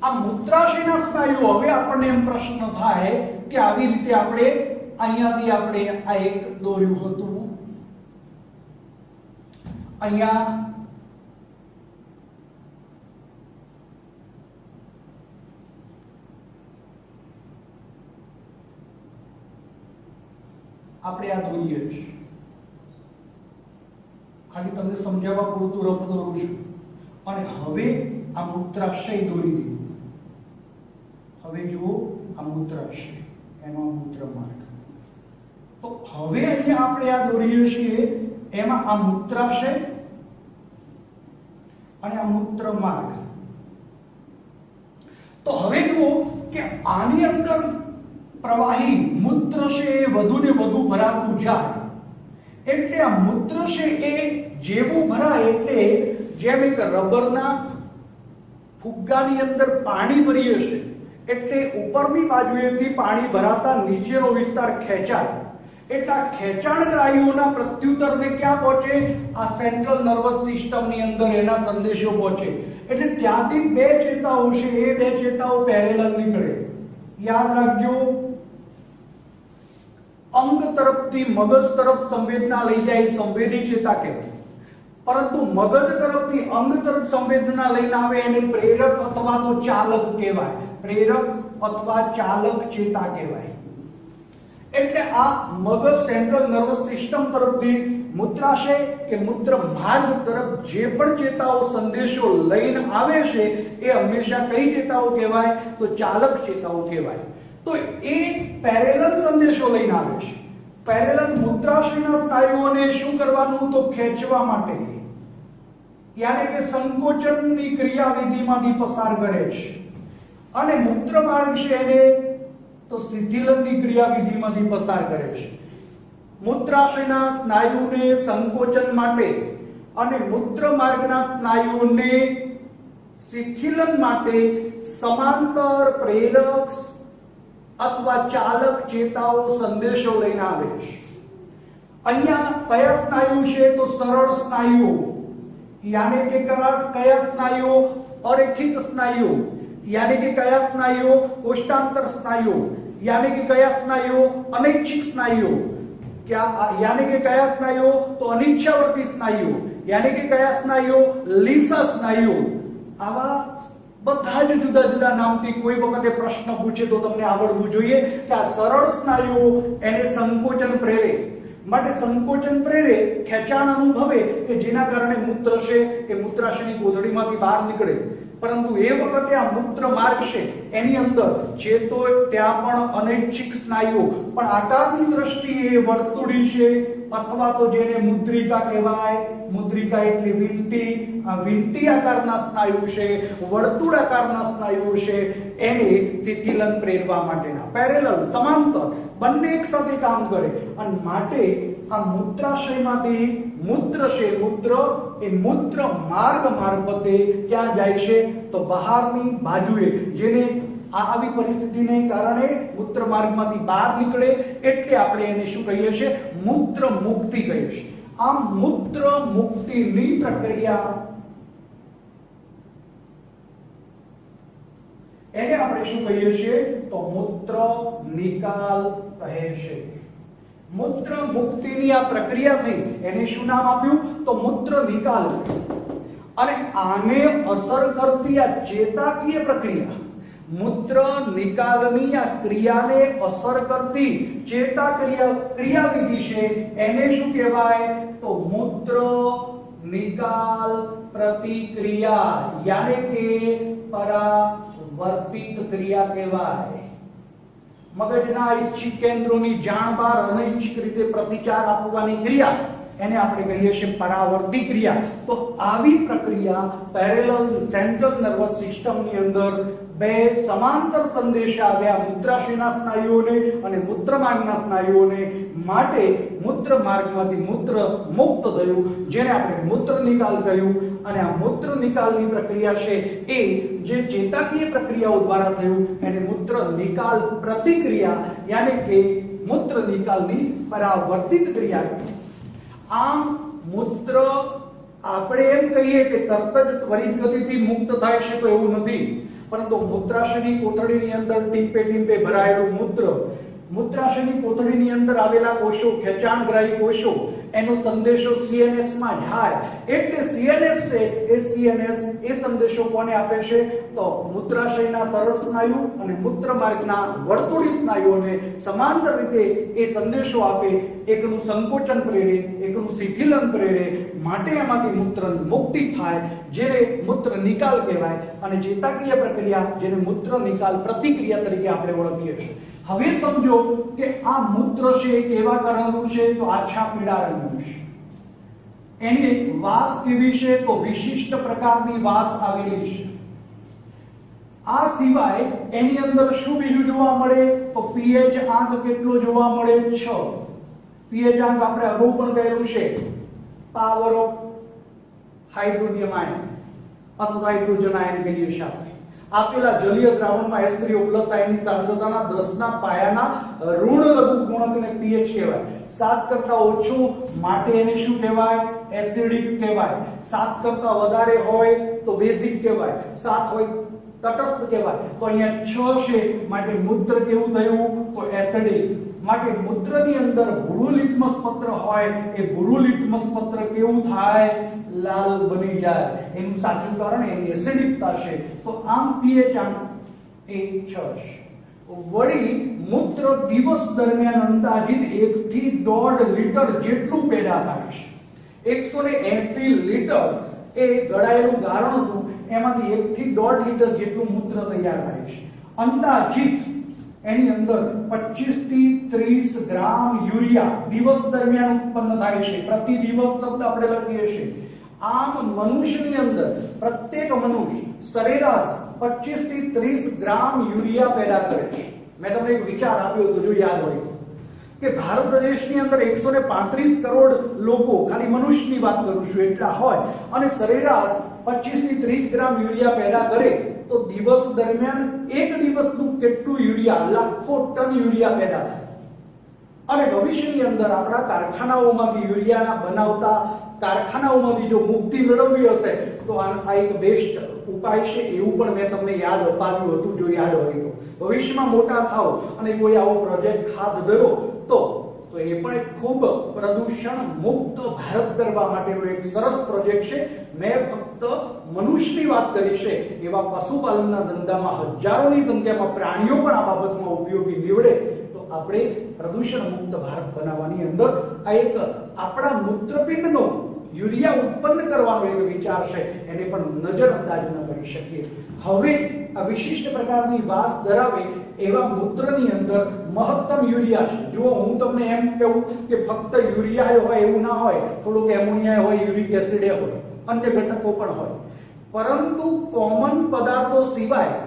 આ મૂત્રાશયના સ્નાયુઓ, હવે આપણને એમ પ્રશ્ન થાય કે આવી રીતે આપણે અહીંયાથી આપણે આ એક દોર્યું હતું, અહીંયા આપણે આ દોરીએ છીએ. ખાલી તમને સમજાવવા પૂરતું રફ દોરું છું. અને હવે આ મૂત્રાશય દોરી દીધું. હવે જુઓ આ મૂત્રાશય, એમાં મૂત્રમાર્ગ. તો હવે અહીંયા આપણે આ દોરીએ છીએ એમાં આ મૂત્રાશય અને આ મૂત્રમાર્ગ. તો હવે જુઓ કે આની અંદર પ્રવાહી મૂત્ર છે એ વધુ ને વધુ ભરાતું જાય. એટલે આ મૂત્ર છે એ જેવું ભરાય એટલે જેમ એક રબરના ફુગ્ગાની અંદર પાણી ભરીએ છે એટલે ઉપરની બાજુએથી પાણી ભરાતા નીચેનો વિસ્તાર ખેંચાય. એટલા ખેંચાણગ્રાહીઓના પ્રત્યુત્તરને ક્યાં પહોંચે? આ સેન્ટ્રલ નર્વસ સિસ્ટમની અંદર એના સંદેશો પહોંચે. એટલે ત્યાંથી બે ચેતાઓ છે, એ બે ચેતાઓ પેરેલલ નીકળે. યાદ રાખજો, અંગ તરફથી મગજ તરફ સંવેદના લઈ જાય સંવેદી ચેતા કહેવાય, પરંતુ મગજ તરફથી અંગ તરફ સંવેદના લઈને આવે એને પ્રેરક અથવા તો ચાલક કહેવાય. પ્રેરક અથવા ચાલક ચેતા કહેવાય. એટલે આ મગજ સેન્ટ્રલ નર્વસ સિસ્ટમ તરફથી મૂત્રાશય કે મૂત્ર માર્ગ તરફ જે પણ ચેતાઓ સંદેશો લઈને આવે છે એ હંમેશા કઈ ચેતાઓ કહેવાય? તો ચાલક ચેતાઓ કહેવાય. તો એ પેરેલલ સંદેશો લઈને આવે છે. પેરેલલ મૂત્રાશયના સ્નાયુઓને શું કરવાનું? તો ખેંચવા માટે, યાની કે સંકોચનની ક્રિયાવિધિમાંથી પસાર કરે છે. અને મૂત્ર માર્ગ છે એને તો શિથિલનની ક્રિયાવિધિમાંથી પસાર કરે છે. મૂત્રાશયના સ્નાયુને સંકોચન માટે અને મૂત્ર માર્ગના સ્નાયુઓને શિથિલન માટે સમાંતર પ્રેરક અથવા ચાલક ચેતાઓ સંદેશો લઈને આવે છે. અહીંયા કયા સ્નાયુ છે? તો સરળ સ્નાયુઓ, યાની કે કયા સ્નાયુઓ? અરેખિત સ્નાયુઓ, યાની કે કયા સ્નાયુઓ? કોષ્ટાંતર સ્નાયુઓ, यानी कि कया स्नायुओं? अनैच्छिक स्नायुओं. क्या यानी कि कया स्नायुओं? तो अनिच्छावर्ती स्नायुओं, यानी कि कया स्नायुओं? लीसा स्नायुओं. आवा બધા જ જુદા જુદા નામથી કોઈ વખતે પ્રશ્ન પૂછે તો તમને આવડવું જોઈએ કે આ સરળ સ્નાયુઓ એને સંકોચન પ્રેરે, માટે સંકોચન પ્રેરે, ખેંચાણ અનુભવે કે જેના કારણે મૂત્ર છે એ મૂત્રાશયની કોથળીમાંથી બહાર નીકળે. પરંતુ એ વખતે આ મૂત્ર માર્ગ છે એની અંદર છે તો ત્યાં પણ અનૈચ્છિક સ્નાયુઓ, પણ આકારની દ્રષ્ટિએ વર્તુળી છે અથવા તો જેને મુદ્રિકા કહેવાય. મુદ્રિકા એટલે વીંટી. આ વીંટી આકારના સ્નાયુ છે, વર્તુળાકારના સ્નાયુઓ છે એને શિથિલન પ્રેરવા માટેના પેરેલલ સમાંતર બંને એક સાથે કામ કરે. અને માટે આ મૂત્રાશયમાંથી મૂત્ર છે, મૂત્ર એ મૂત્ર માર્ગ મારફતે ક્યાં જાય છે? તો બહારની બાજુએ, જેને આવી પરિસ્થિતિને કારણે મૂત્ર માર્ગમાંથી બહાર નીકળે એટલે આપણે એને શું કહીએ છીએ? મૂત્ર મુક્તિ કહીએ છીએ. આમ મૂત્ર મુક્તિની પ્રક્રિયા એને આપણે શું કહીએ છીએ? તો મૂત્ર નિકાલ કહે છે. મૂત્ર મુક્તિની આ પ્રક્રિયા થઈ એને શું નામ આપ્યું? તો મૂત્ર નિકાલ. અને આને અસર કરતી આ ચેતાકીય પ્રક્રિયા, મૂત્ર નિકાલની આ ક્રિયાને અસર કરતી ચેતાકીય ક્રિયાવિધિ છે એને શું કહેવાય? તો મૂત્ર નિકાલ પ્રતિક્રિયા, યાની કે પરાવર્તિત ક્રિયા કહેવાય. મગજના ઈચ્છિત કેન્દ્રોની જાણ બહાર અનૈચ્છિક રીતે પ્રતિચાર આપવાની ક્રિયા એને આપણે કહીએ છીએ પરાવર્તી ક્રિયા. તો આવી પ્રક્રિયા પેરેલલ સેન્ટ્રલ નર્વસ સિસ્ટમની અંદર બે સમાંતર સંદેશા આવ્યા મૂત્રાશયના સ્નાયુઓને અને મૂત્રમાર્ગના સ્નાયુઓને, માટે મૂત્ર માર્ગમાંથી મૂત્ર મુક્ત થયું જેને આપણે મૂત્ર નિકાલ કહ્યું. અને આ મૂત્ર નિકાલની પ્રક્રિયા છે એ જે ચેતાકીય પ્રક્રિયાઓ દ્વારા થયું એને મૂત્ર નિકાલ પ્રતિક્રિયા, યાની કે મૂત્ર નિકાલની પરાવર્તિત ક્રિયા. આમ મૂત્ર આપણે એમ કહીએ કે તરત જ ત્વરિત ગતિથી મુક્ત થાય છે તો એવું નથી, પરંતુ મૂત્રાશયની કોથળીની અંદર ટીમ્પે ટીમ્પે ભરાયેલું મૂત્ર, મૂત્રાશયની કોથળીની અંદર આવેલા કોષો, ખેંચાણગ્રાહી કોષો, એનો સંદેશો સીએનએસ માં જાય. એટલે સીએનએસ છે એ સીએનએસ એ સંદેશો કોને આપે છે? તો મૂત્રાશયના સરળ સ્નાયુ અને મૂત્ર માર્ગના વર્તુળી સ્નાયુઓને સમાંતર રીતે એ સંદેશો આપે. એકનું સંકોચન પ્રેરે, એકનું શિથિલન પ્રેરે, માટે એમાંથી મૂત્રની મુક્તિ થાય જેને મૂત્ર નિકાલ કહેવાય. અને ચેતાકીય પ્રક્રિયા જેને મૂત્ર નિકાલ પ્રતિક્રિયા તરીકે આપણે ઓળખીએ છીએ. હવે સમજો કે આ મૂત્ર છે એ કેવા રંગનું છે? તો આછા પીળા રંગનું છે. એની વાસ કેવી છે? તો વિશિષ્ટ પ્રકારની વાસ આવેલી છે. આ સિવાય એની અંદર શું બીજું જોવા મળે? તો પીએચ આંક કેટલો જોવા મળે? 6. પીએચ આંક આપણે અગાઉ પણ કહેલું છે, પાવર ઓફ હાઇડ્રોનિયમ આયન અથવા હાઇડ્રોજન આયન કહીએ છીએ આપણે. આપેલા જલીય દ્રાવણમાં H3O+ આયનની સાંદ્રતાના 10 ના પાયાના ઋણ લઘુગુણકને pH કહેવાય. 7 કરતા ઓછું માટે એને શું કહેવાય? એસિડિક કહેવાય. 7 કરતા વધારે હોય તો બેઝિક કહેવાય. 7 હોય તટસ્થ કહેવાય. તો અહીંયા 6 છે માટે મૂત્ર કેવું થયું? તો એસિડિક. માટે મૂત્રની અંદર ભૂરું લિટમસ પત્ર હોય એ ભૂરું લિટમસ પત્ર કેવું થાય? લાલ બની જાય. એનું સાચું કારણ એની એસિડિકતા છે. તો આમ pH એ 6 છે. વળી મૂત્ર દિવસ દરમિયાન અંદાજિત 1 થી 1.5 લીટર જેટલું પેદા થાય છે. 180 લીટર એ ગળાયેલું ગારણ હતું, એમાંથી 1 થી 1.5 લીટર જેટલું મૂત્ર તૈયાર થાય છે. અંદાજિત એની અંદર 25 થી 30 ગ્રામ યુરિયા દિવસ દરમિયાન ઉત્પન્ન થાય છે. પ્રતિ દિવસ શબ્દ આપણે લખીએ છીએ. આમ મનુષ્યની અંદર પ્રત્યેક મનુષ્ય સરેરાશ 25 થી 30 ગ્રામ યુરિયા પેદા કરે છે. મેં તમને એક વિચાર આપ્યો હતો, જો યાદ હોય તો, કે ભારત દેશની અંદર 135 કરોડ લોકો, ખાલી મનુષ્યની વાત કરું છું, એટલા હોય અને સરેરાશ 25 થી 30 ગ્રામ યુરિયા પેદા કરે તો દિવસ દરમિયાન એક દિવસનું કેટલું યુરિયા? લાખો ટન યુરિયા પેદા થાય. અને ભવિષ્યની અંદર આપણા કારખાનાઓમાંથી યુરિયાના બનાવતા કારખાનાઓમાંથી જો મુક્તિ મેળવવી હશે તો આ એક બેસ્ટ ઉપાય છે. એવું પણ મેં તમને યાદ અપાવ્યું હતું, જો યાદ હોય તો. ભવિષ્યમાં મોટા થાવ અને કોઈ આવો પ્રોજેક્ટ હાથ ધરો તો એ પણ એક ખૂબ પ્રદૂષણ મુક્ત ભારત કરવા માટેનો એક સરસ પ્રોજેક્ટ છે. મેં ફક્ત મનુષ્યની વાત કરી છે. એવા પશુપાલનના ધંધામાં હજારોની સંખ્યામાં પ્રાણીઓ પણ આ બાબતમાં ઉપયોગી નીવડે તો આપણે પ્રદૂષણ મુક્ત ભારત બનાવવાની અંદર આ એક આપણા મૂત્રપિંડનો યુરિયા ઉત્પન્ન કરવાનો એક વિચાર છે, એને પણ નજરઅંદાજ ન કરી શકીએ. હવે આ વિશિષ્ટ પ્રકારની વાસ ધરાવે એવા મૂત્રની અંદર મહત્તમ યુરિયા છે. જો હું તમને એમ કહું કે ફક્ત યુરિયા હોય એવું ના હોય, થોડુંક એમોનિયા હોય, યુરિક એસિડ હોય, અન્ય ઘટકો પણ હોય, પરંતુ કોમન પદાર્થો સિવાય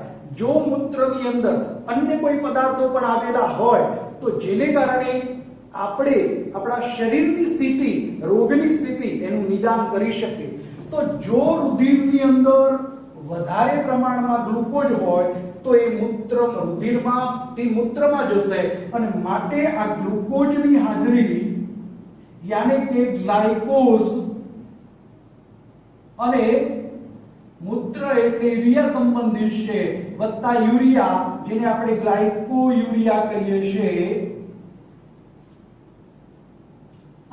જો મૂત્રની અંદર અન્ય કોઈ પદાર્થો પણ આવેલા હોય તો જેને કારણે આપણે આપણા શરીરની સ્થિતિ, રોગની સ્થિતિ એનું નિદાન કરી શકીએ. તો જો રુધિરની અંદર વધારે પ્રમાણમાં ગ્લુકોઝ હોય તો એ મૂત્રમાં જશે અને માટે આ ગ્લુકોઝની હાજરી યાને કે ગ્લાયકોઝ અને મૂત્ર એટલે યુરિયા સંબંધિત છે વત્તા યુરિયા, જેને આપણે ગ્લાયકોયુરિયા કહીએ છીએ,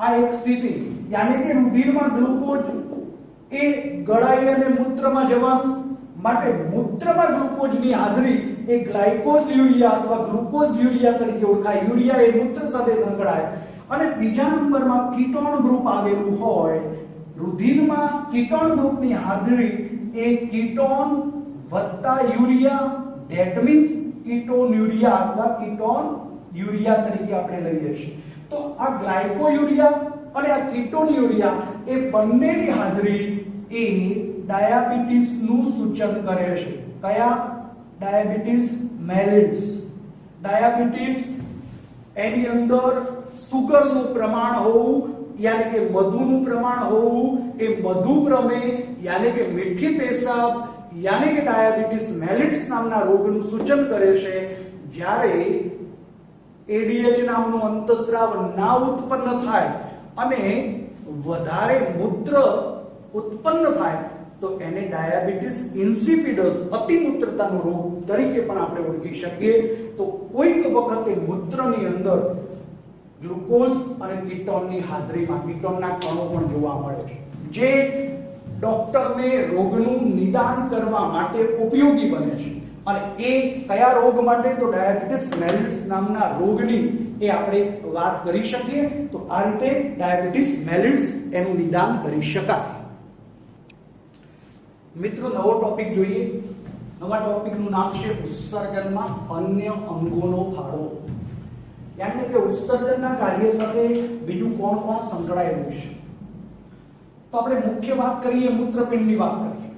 આ એક સ્થિતિ યાને કે રુધિરમાં ગ્લુકોઝ એ ગળાઈ અને મૂત્રમાં જવાનું. માટે મૂત્રમાં ગ્લુકોઝની હાજરી એ ગ્લાયકોઝ યુરિયા અથવા ગ્લુકોઝ યુરિયા તરીકે ઓળખાય. યુરિયા એ મૂત્ર સાથે સંકળાય. અને બીજા નંબરમાં કીટોન ગ્રુપ આવેલું હોય. રુધિરમાં કીટોન ગ્રુપની હાજરી એ કીટોન વત્તા urea, that means ketone urea અથવા કીટોન યુરિયા તરીકે આપણે લઈએ છીએ. તો આ ગ્લાયકોયુરિયા અને આ કીટોન યુરિયા એ બંનેની હાજરી એ ડાયાબિટીસ નું સૂચન કરે છે. કયા? ડાયાબિટીસ મેલિટ્સ. ડાયાબિટીસ એની અંદર સુગરનું પ્રમાણ હોવું યાને કે મધુનું પ્રમાણ હોવું, એ મધુ પ્રમેય યાને કે મીઠી પેશાબ યાને કે ડાયાબિટીસ મેલિટ્સ નામના રોગનું સૂચન કરે છે. જ્યારે એડીએચ નામનો અંતસ્રાવ ના ઉત્પન્ન થાય અને વધારે મૂત્ર ઉત્પન્ન થાય તો એને ડાયાબિટીસ ઇન્સિપિડસ અતિમૂત્રતાનો રોગ તરીકે પણ આપણે ઓળખી શકીએ. તો કોઈક વખતે મૂત્રની અંદર ગ્લુકોઝ અને કીટોનની હાજરીમાં કીટોનના કણો પણ જોવા મળે છે, જે ડોક્ટરને રોગનું નિદાન કરવા માટે ઉપયોગી બને છે. અને એ કયા રોગ માટે? તો ડાયાબિટીસ મેલિટ્સ નામના રોગની એ આપણે વાત કરી શકીએ. તો આ રીતે ડાયાબિટીસ મેલિટ્સ એનું નિદાન કરી શકાય. મિત્રો, નવો ટોપિક જોઈએ. નવા ટોપિકનું નામ છે ઉત્સર્જનમાં અન્ય અંગોનો ફાળો. યાની કે ઉત્સર્જનના કાર્ય સાથે બીજું કોણ કોણ સંકળાયેલું છે? તો આપણે મુખ્ય વાત કરીએ, મૂત્રપિંડની વાત કરીએ.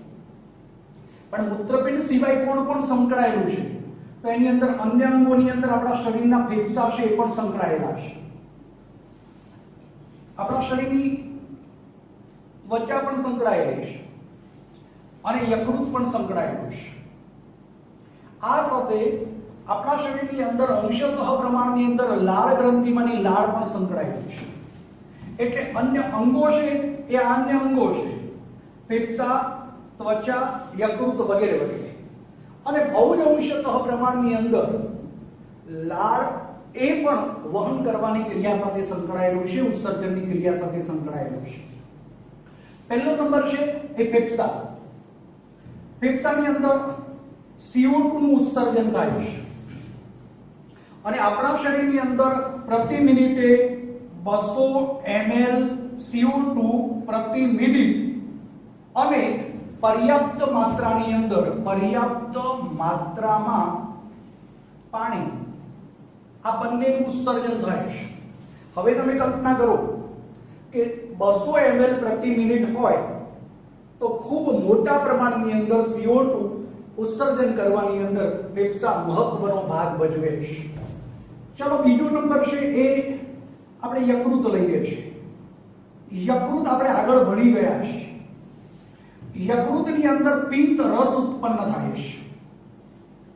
પણ મૂત્રપિંડ સિવાય કોણ કોણ સંકળાયેલું છે? તો એની અંદર અન્ય અંગોની અંદર આપણા શરીરના ફેફસા છે એ પણ સંકળાયેલા છે. આપણા શરીરની ત્વચા પણ સંકળાયેલી છે અને યકૃત પણ સંકળાયેલું છે. આ સાથે આપણા શરીરની અંદર અંશતઃ પ્રમાણની અંદર લાળ ગ્રંથિમાંની લાળ પણ સંકળાયેલી છે. એટલે અન્ય અંગો છે એ અન્ય અંગો છે, ફેફસા, ત્વચા, યકૃત વગેરે વગેરે. અને બહુ જ અંશતઃ પ્રમાણની અંદર લાળ એ પણ વહન કરવાની ક્રિયા સાથે સંકળાયેલું છે, ઉત્સર્જનની ક્રિયા સાથે સંકળાયેલું છે. પહેલો નંબર છે એ ફેફસા. ફેફસાની અંદર CO2 નું ઉત્સર્જન થાય છે અને આપણા શરીરની અંદર પ્રતિ મિનિટે 200 ml CO2 પ્રતિ મિનિટ અને પર્યાપ્ત માત્રામાં પાણી, આ બંનેનું ઉત્સર્જન થાય છે. હવે તમે કલ્પના કરો કે 200 ml પ્રતિ મિનિટ હોય તો ખૂબ મોટા પ્રમાણની અંદર CO2 ઉત્સર્જન કરવાની અંદર ફેફસા મહત્વનો ભાગ ભજવે છે. ચલો બીજો નંબર છે એ આપણે યકૃત લઈએ છીએ. યકૃત આપણે આગળ ભણી ગયા છે. યકૃતની અંદર પિત્ત રસ ઉત્પન્ન થાય છે.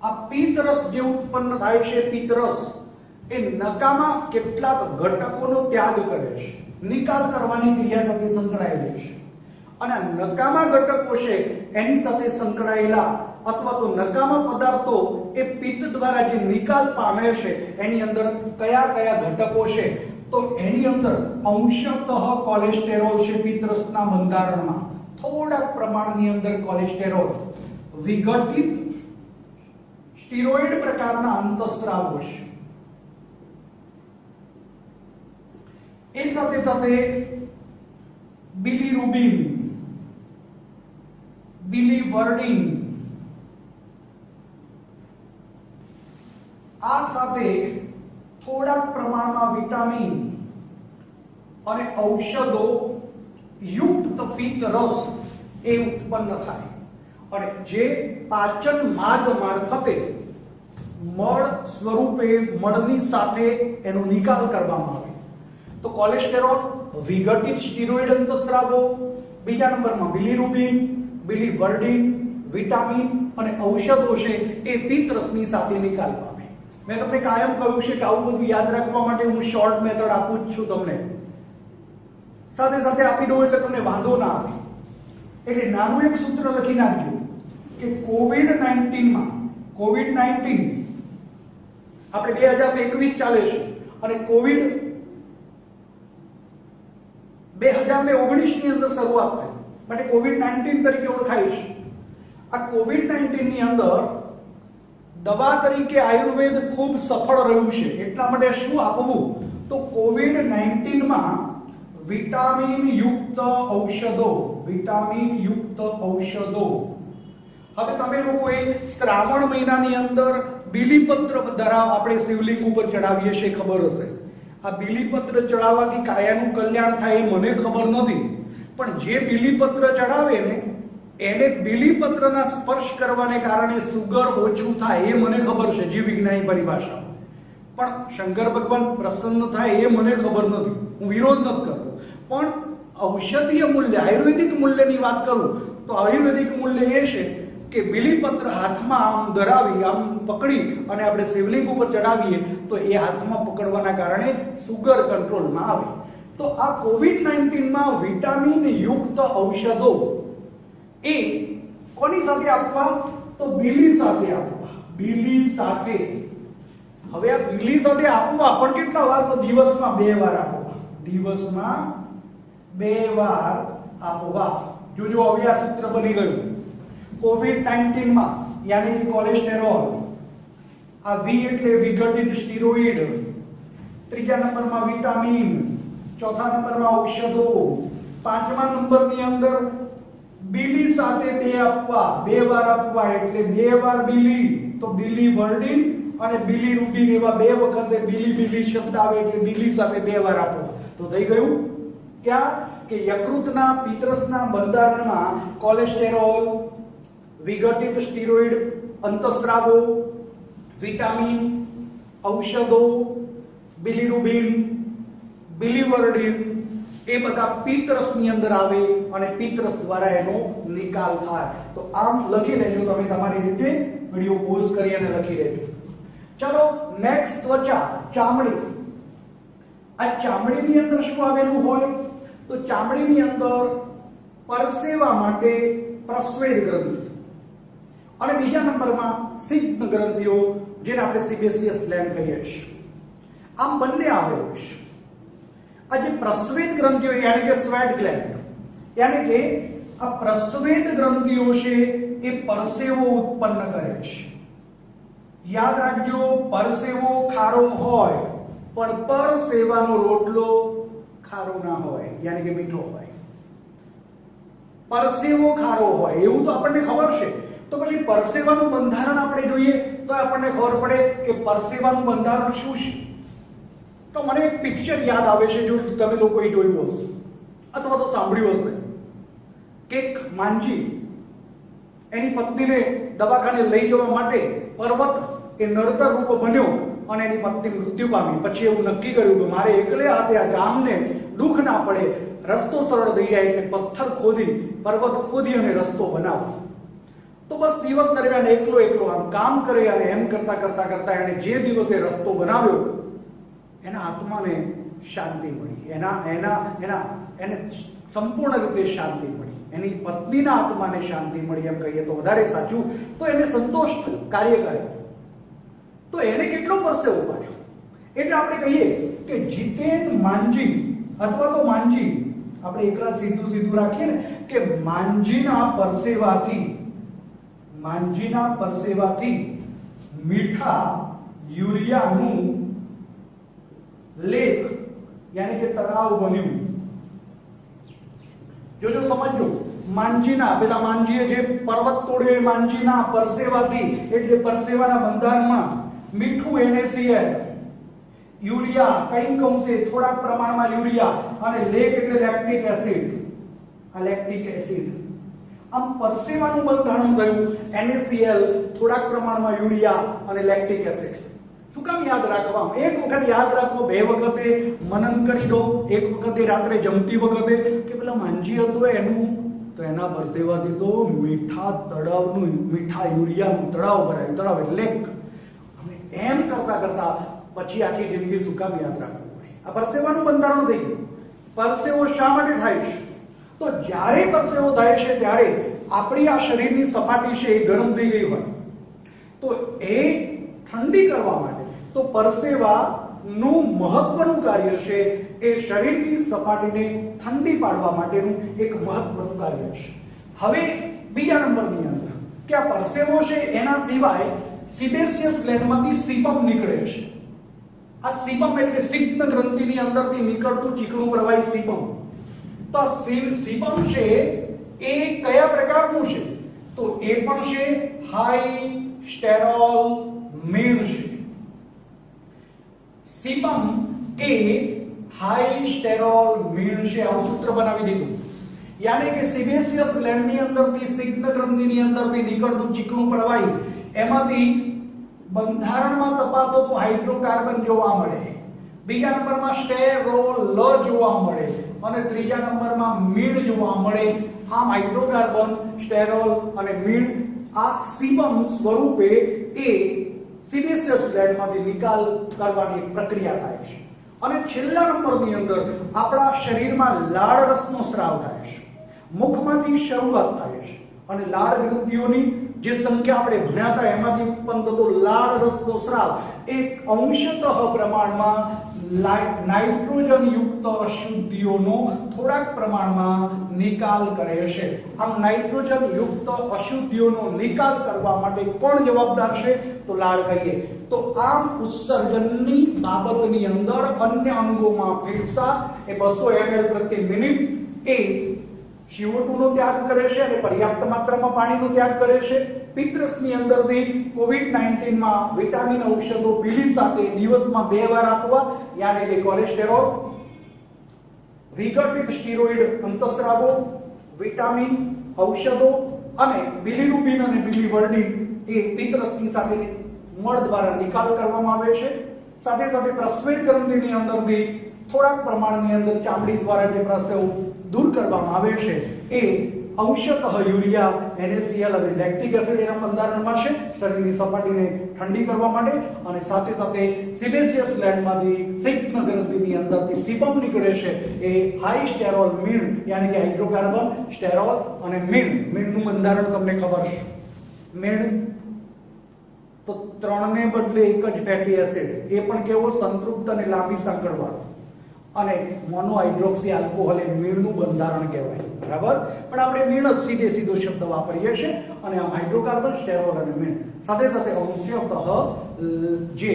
આ પિત્ત રસ જે ઉત્પન્ન થાય છે, પિત્ત રસ એ નકામાં કેટલાક ઘટકોનો ત્યાગ કરે છે, નિકાલ કરવાની ક્રિયા સાથે સંકળાયેલી છે. અને નકામા ઘટકો છે એની સાથે સંકળાયેલા અથવા તો નકામા પદાર્થો એ પિત્ત દ્વારા જે નિકાલ પામે છે એની અંદર કયા કયા ઘટકો છે, તો એની અંદર અંશતઃ કોલેસ્ટેરોલ છે. પિત્તરસના બંધારણમાં થોડા પ્રમાણની અંદર કોલેસ્ટેરોલ, વિઘટિત સ્ટીરોઇડ પ્રકારના અંતઃસ્ત્રાવો છે. એ સાથે સાથે બિલિરુબિન, બિલિવર્ડિન, આ સાથે થોડાક પ્રમાણમાં વિટામિન અને ઔષધો યુક્ત પિત્ત રસ એ ઉત્પન્ન થાય અને જે પાચન માર્ગ મારફતે મળ સ્વરૂપે મળની સાથે એનો નિકાલ કરવામાં આવે. તો કોલેસ્ટેરોલ, વિઘટિત સ્ટીરોઇડ અંતઃસ્ત્રાવો, બીજા નંબરમાં બિલિરુબિન, બિલિવર્ડિન, વિટામિન અને ઔષધો છે એ પિત્ત રસની સાથે નિકાલ પામે. મેં તમને કાયમ કહ્યું છે કે આવું બધું યાદ રાખવા માટે હું શોર્ટ મેથડ આપું જ છું તમને, સાથે સાથે આપી દઉં એટલે તમને વાંધો ના આવે. એટલે નાનું એક સૂત્ર લખી નાખજો કે કોવિડ-19 આપણે 2021 ચાલે છે અને કોવિડ 2019 ની અંદર શરૂઆત થઈ માટે કોવિડ-19 તરીકે ઓળખાય છે. આ કોવિડ-19 ની અંદર દવા તરીકે આયુર્વેદ ખૂબ સફળ રહ્યું છે. એટલા માટે શું આપવું, તો કોવિડ-19 માં વિટામિન યુક્ત ઔષધો. હવે તમે લોકોએ શ્રાવણ મહિનાની અંદર બીલીપત્ર ધરાવ આપણે શિવલિંગ ઉપર ચડાવીએ છીએ, ખબર હશે. આ બીલીપત્ર ચડાવવાથી કાયાનું કલ્યાણ થાય એ મને ખબર નથી, પણ જે બીલીપત્ર ચડાવે ને એને બીલીપત્રના સ્પર્શ કરવાને કારણે સુગર ઓછું થાય એ મને ખબર છે, જીવ વિજ્ઞાની પરિભાષામાં. પણ શંકર ભગવાન પ્રસન્ન થાય એ મને ખબર નથી, હું વિરોધ નથી કરતો. પણ ઔષધીય મૂલ્ય, આયુર્વેદિક મૂલ્યની વાત કરું તો આયુર્વેદિક મૂલ્ય એ છે કે બીલીપત્ર હાથમાં આમ ધરાવી, આમ પકડી અને આપણે શિવલિંગ ઉપર ચડાવીએ તો એ હાથમાં પકડવાના કારણે સુગર કંટ્રોલમાં આવે. તો આ કોવિડ-19 માં વિટામિન યુક્ત ઔષધો એ કોની સાથે આપવા, તો બીલી સાથે આપવા. બીલી સાથે. હવે આ બીલી સાથે આપવા પણ કેટલા વાર, તો દિવસમાં 2 વાર આપવા. દિવસમાં 2 વાર આપવા. જોજો હવે આ સૂત્ર બની ગયું. કોવિડ-19 માં યાની કે કોલેસ્ટેરોલ, આ વી એટલે વિઘટિત સ્ટીરોઇડ, ત્રીજા નંબરમાં વિટામિન, ચોથા નંબરમાં ઔષધો, પાંચમા નંબરની અંદર બીલી સાથે 2 આપવા, 2 વાર આપવા. એટલે 2 વાર બીલી, તો બિલિવર્ડિન અને બિલિરુબિન, એવા 2 વખતે બીલી શબ્દ આવે એટલે બીલી સાથે 2 વાર આપવા. તો થઈ ગયું ક્યાં કે યકૃતના પિત્તરસના બંધારણમાં કોલેસ્ટેરોલ, વિઘટિત સ્ટીરોઇડ અંતઃસ્રાવો, વિટામિન, ઔષધો, બિલિરુબિન, બિલિવર્ડિન એ બધા પિત્તરસની અંદર આવે અને પિત્તરસ દ્વારા એનો નિકાલ થાય. તો આમ લખી લેજો તમે તમારી રીતે વિડિયો પોઝ કરી અને લખી લેજો. ચલો નેક્સ્ટ ત્વચા, ચામડી. આ ચામડીની અંદર શું આવેલું હોય? તો ચામડીની અંદર પરસેવા માટે પ્રસ્વેદ ગ્રંથિ અને બીજા નંબરમાં સિગ્ન ગ્રંથિઓ, જેને આપણે સિબેસિયસ ગ્લેન્ડ કહીએ છીએ. આમ બંને આવેલું છે. આ જે પ્રસ્વેદ ગ્રંથિઓ યાની કે સ્વેટ ગ્લેન્ડ, યાની કે આ પ્રસ્વેદ ગ્રંથિઓ છે એ પરસેવો ઉત્પન્ન કરે છે. યાદ રાખજો, પરસેવો ખારો હોય પણ પરસેવાનો રોટલો ખારો ના હોય, યાની કે મીઠો હોય. પરસેવો ખારો હોય એવું તો આપણને ખબર છે. તો પછી પરસેવાનું બંધારણ આપણે જોઈએ તો આપણને ખબર પડે કે પરસેવાનું બંધારણ શું છે. તો મને એક પિક્ચર યાદ આવે છે, જો તમે લોકોએ જોયું હશે અથવા તો સાંભળ્યું હશે કે એક માંજી એની પત્નીને દવાખાને લઈ જવા માટે પર્વત એ નડતર રૂપ બન્યો અને એની પત્ની મૃત્યુ પામી. પછી એવું નક્કી કર્યું કે મારે એકલે હાથે આ ગામને દુઃખ ના પડે, રસ્તો સરળ થઈ જાય એટલે પથ્થર ખોદી, પર્વત ખોદી અને રસ્તો બનાવો. તો બસ દિવસ દરમિયાન એકલો આમ કામ કરે અને એમ કરતા કરતા એને જે દિવસે રસ્તો બનાવ્યો એના આત્માને શાંતિ મળી, એને સંપૂર્ણ રીતે શાંતિ મળી, એની પત્નીના આત્માને શાંતિ મળી એમ કહીએ તો વધારે સાચું. તો એને સંતોષ થયો, કાર્ય કર્યો. તો એને કેટલો પરસેવો પાડ્યો. એટલે આપણે કહીએ કે જીતેન માંજી અથવા તો માંજી, આપણે એકલા સીધું રાખીએ ને કે માંજીના પરસેવાથી મીઠા યુરિયાનું લેક યાની કે તળાવ બન્યું. જોજો, સમજો. પેલા માંજીએ જે પર્વત તોડ્યો, માંજીના પરસેવાથી એટલે પરસેવાના બંધારણમાં મીઠું NaCl, યુરિયા કંઈક અંશે થોડાક પ્રમાણમાં યુરિયા અને લેક એટલે લેક્ટિક એસિડ. આ લેક્ટિક એસિડ આમ પરસેવાનું બંધારણ થયું NaCl, થોડાક પ્રમાણમાં યુરિયા અને લેક્ટિક એસિડ. શું કામ યાદ રાખવા? એક વખત યાદ રાખો, બે વખતે મનન કરી દો, એક વખતે રાત્રે જમતી વખતે કે પેલા માંજી હતો એનું, તો એના પરસેવાથી તો મીઠા યુરિયાનું તળાવ ભરાયું. તળાવ એટલે લેક. અને એમ કરતા પછી આખી જિંદગી શું કામ યાદ રાખવું પડે? આ પરસેવાનું બંધારણ થઈ ગયું. પરસેવો શા માટે થાય છે? તો જ્યારે પરસેવો થાય છે ત્યારે આપણી આ શરીરની સપાટી છે એ ગરમ થઈ ગઈ હોય તો એ ઠંડી કરવા માટે, તો પરસેવાનું મહત્વનું કાર્ય છે એ શરીરની સપાટીને ઠંડી પાડવા માટેનું એક મહત્વનું કાર્ય છે. હવે બીજા નંબરની અંદર કે આ પરસેવો છે એના સિવાય સિબેસિયસ ગ્લેન્ડમાંથી સીબમ નીકળે છે. આ સીબમ એટલે સિગ્ન ગ્રંથિની અંદરથી નીકળતું ચીકણું પ્રવાહી સીબમ. તો આ સીબમ છે એ કયા પ્રકારનું છે? તો એ પણ છે હાઈ સ્ટેરોલ મીણ છે. સીબમ એ હાઈ સ્ટેરોલ મીણ છે. આવું સૂત્ર બનાવી દીધું. યાની કે સિબેસિયસ ગ્લેન્ડની અંદરથી સિગ્ન ગ્રંથિની અંદરથી નીકળતું ચીકણું પ્રવાહી, એમાંથી બંધારણમાં તપાસો તો હાઇડ્રોકાર્બન જોવા મળે, બીજા નંબરમાં સ્ટેરોલ જોવા મળે અને ત્રીજા નંબરમાં મીણ જોવા મળે. આમ હાઇડ્રોકાર્બન, સ્ટેરોલ અને મીણ આ સીબમ સ્વરૂપે એ સિબેસિયસ ગ્લેન્ડમાંથી નિકાલ કરવાની પ્રક્રિયા થાય છે. અને છેલ્લા નંબરની અંદર આપણા શરીરમાં લાળ રસનો સ્રાવ થાય છે. મુખમાંથી શરૂઆત થાય છે અને લાળ ગ્રંથિઓની જે સંખ્યા આપણે ભણ્યા હતા એમાંથી ઉત્પન્ન થતો લાળ રસનો સ્રાવ એક અંશતઃ પ્રમાણમાં નાઇટ્રોજન યુક્ત અશુદ્ધિઓનો થોડાક પ્રમાણમાં નિકાલ કરે છે. આમ નાઇટ્રોજન યુક્ત અશુદ્ધિઓનો નિકાલ કરવા માટે કોણ જવાબદાર છે? તો લાળ કહીએ. તો આમ ઉત્સર્જનની બાબતની અંદર અન્ય અંગોમાં ફેફસા એ 200 ml પ્રતિ મિનિટ એ CO2 નો ત્યાગ કરે છે અને પર્યાપ્ત માત્રામાં પાણીનો ત્યાગ કરે છે. પિત્તરસની અંદરથી COVID-19 માં વિટામિન ઔષધો બીલી સાથે દિવસમાં 2 વાર આપવા, યાની કે કોલેસ્ટેરોલ, વિઘટિત સ્ટીરોઇડ અંતસ્રાવો, વિટામિન ઔષધો અને બિલિરુબિન અને બિલિવર્ડિન એ પિત્તરસની સાથે મળ દ્વારા નિકાલ કરવામાં આવે છે. સાથે સાથે પ્રસ્વેદ ગ્રંથિની અંદરથી થોડાક પ્રમાણની અંદર ચામડી દ્વારા જે પ્રસ્રાવ દૂર કરવામાં આવે છે એ અંશતઃ યુરિયા NaCl અને લેક્ટિક એસિડ એના બંધારણમાં છે શરીરની સપાટીને ઠંડી કરવા માટે, અને સાથે સાથે સિબેસિયસ ગ્લેન્ડમાંથી શીઘ્ર ગ્રંથિની અંદરથી સીબમ નીકળે છે એ હાઈ સ્ટેરોલ મીણ યાની કે હાઇડ્રોકાર્બન, સ્ટેરોલ અને મીણનું બંધારણ તમને ખબર છે. મીણ તો 3 ને બદલે એક જ ફેટી એસિડ, એ પણ કેવો સંતૃપ્ત અને લાંબી સાંકળવાળો, અને મોનોહાઇડ્રોક્સી આલ્કોહોલ એ મીણનું બંધારણ કહેવાય. બરાબર, પણ આપણે મીણ જ સીધો શબ્દ વાપરીએ છીએ, અને આમ હાઇડ્રોકાર્બન, સ્ટેરોલ અને મીણ સાથે સાથે અંશતઃ જે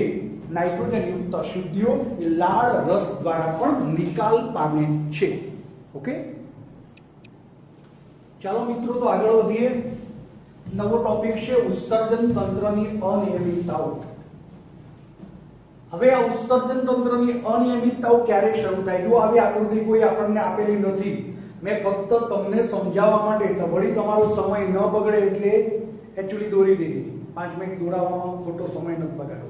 નાઇટ્રોજન યુક્ત અશુદ્ધિઓ એ લાળ રસ દ્વારા પણ નિકાલ પામે છે. ઓકે, ચાલો મિત્રો તો આગળ વધીએ. નવો ટોપિક છે ઉત્સર્જન તંત્રની અનિયમિતતાઓ. હવે આ ઉત્સર્જન તંત્રની અનિયમિતતાઓ ક્યારે શરૂ થાય? જો આવી આકૃતિ કોઈ આપણને આપેલી નથી, મેં ફક્ત તમને સમજાવવા માટે વળી તમારો સમય ન બગડે એટલે એકચ્યુઅલી દોરી દીધી. 5 મિનિટ દોરાવવામાં ખોટો સમય ન બગાડો.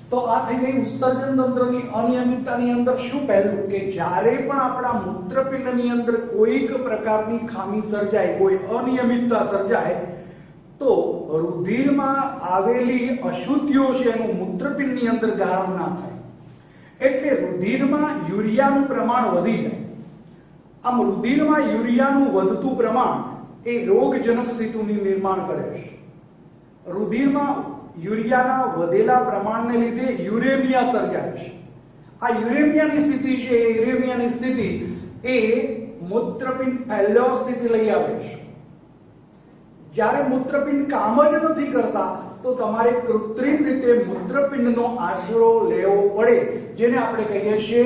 તો આ થઈ ગઈ ઉત્સર્જન તંત્રની અનિયમિતતાની અંદર શું પહેલું કે જ્યારે પણ આપણા મૂત્રપિંડની અંદર કોઈક પ્રકારની ખામી સર્જાય, કોઈ અનિયમિતતા સર્જાય, તો રુધિરમાં આવેલી અશુદ્ધિઓ છે એનું મૂત્રપિંડની અંદર ગાળણ ના થાય, એટલે રુધિરમાં યુરિયાનું પ્રમાણ વધી જાય. આમ રુધિરમાં યુરિયાનું વધતું પ્રમાણ એ રોગજનક સ્થિતિનું નિર્માણ કરે છે. રુધિરમાં યુરિયાના વધેલા પ્રમાણને લીધે યુરેમિયા સર્જાય છે. આ યુરેમિયાની સ્થિતિ છે, યુરેમિયાની સ્થિતિ એ મૂત્રપિંડ ફેલ્યોર સ્થિતિ લઈ આવે છે. જ્યારે મૂત્રપિંડ કામ જ નથી કરતા તો તમારે કૃત્રિમ રીતે મૂત્રપિંડનો આશરો લેવો પડે, જેને આપણે કહીએ છીએ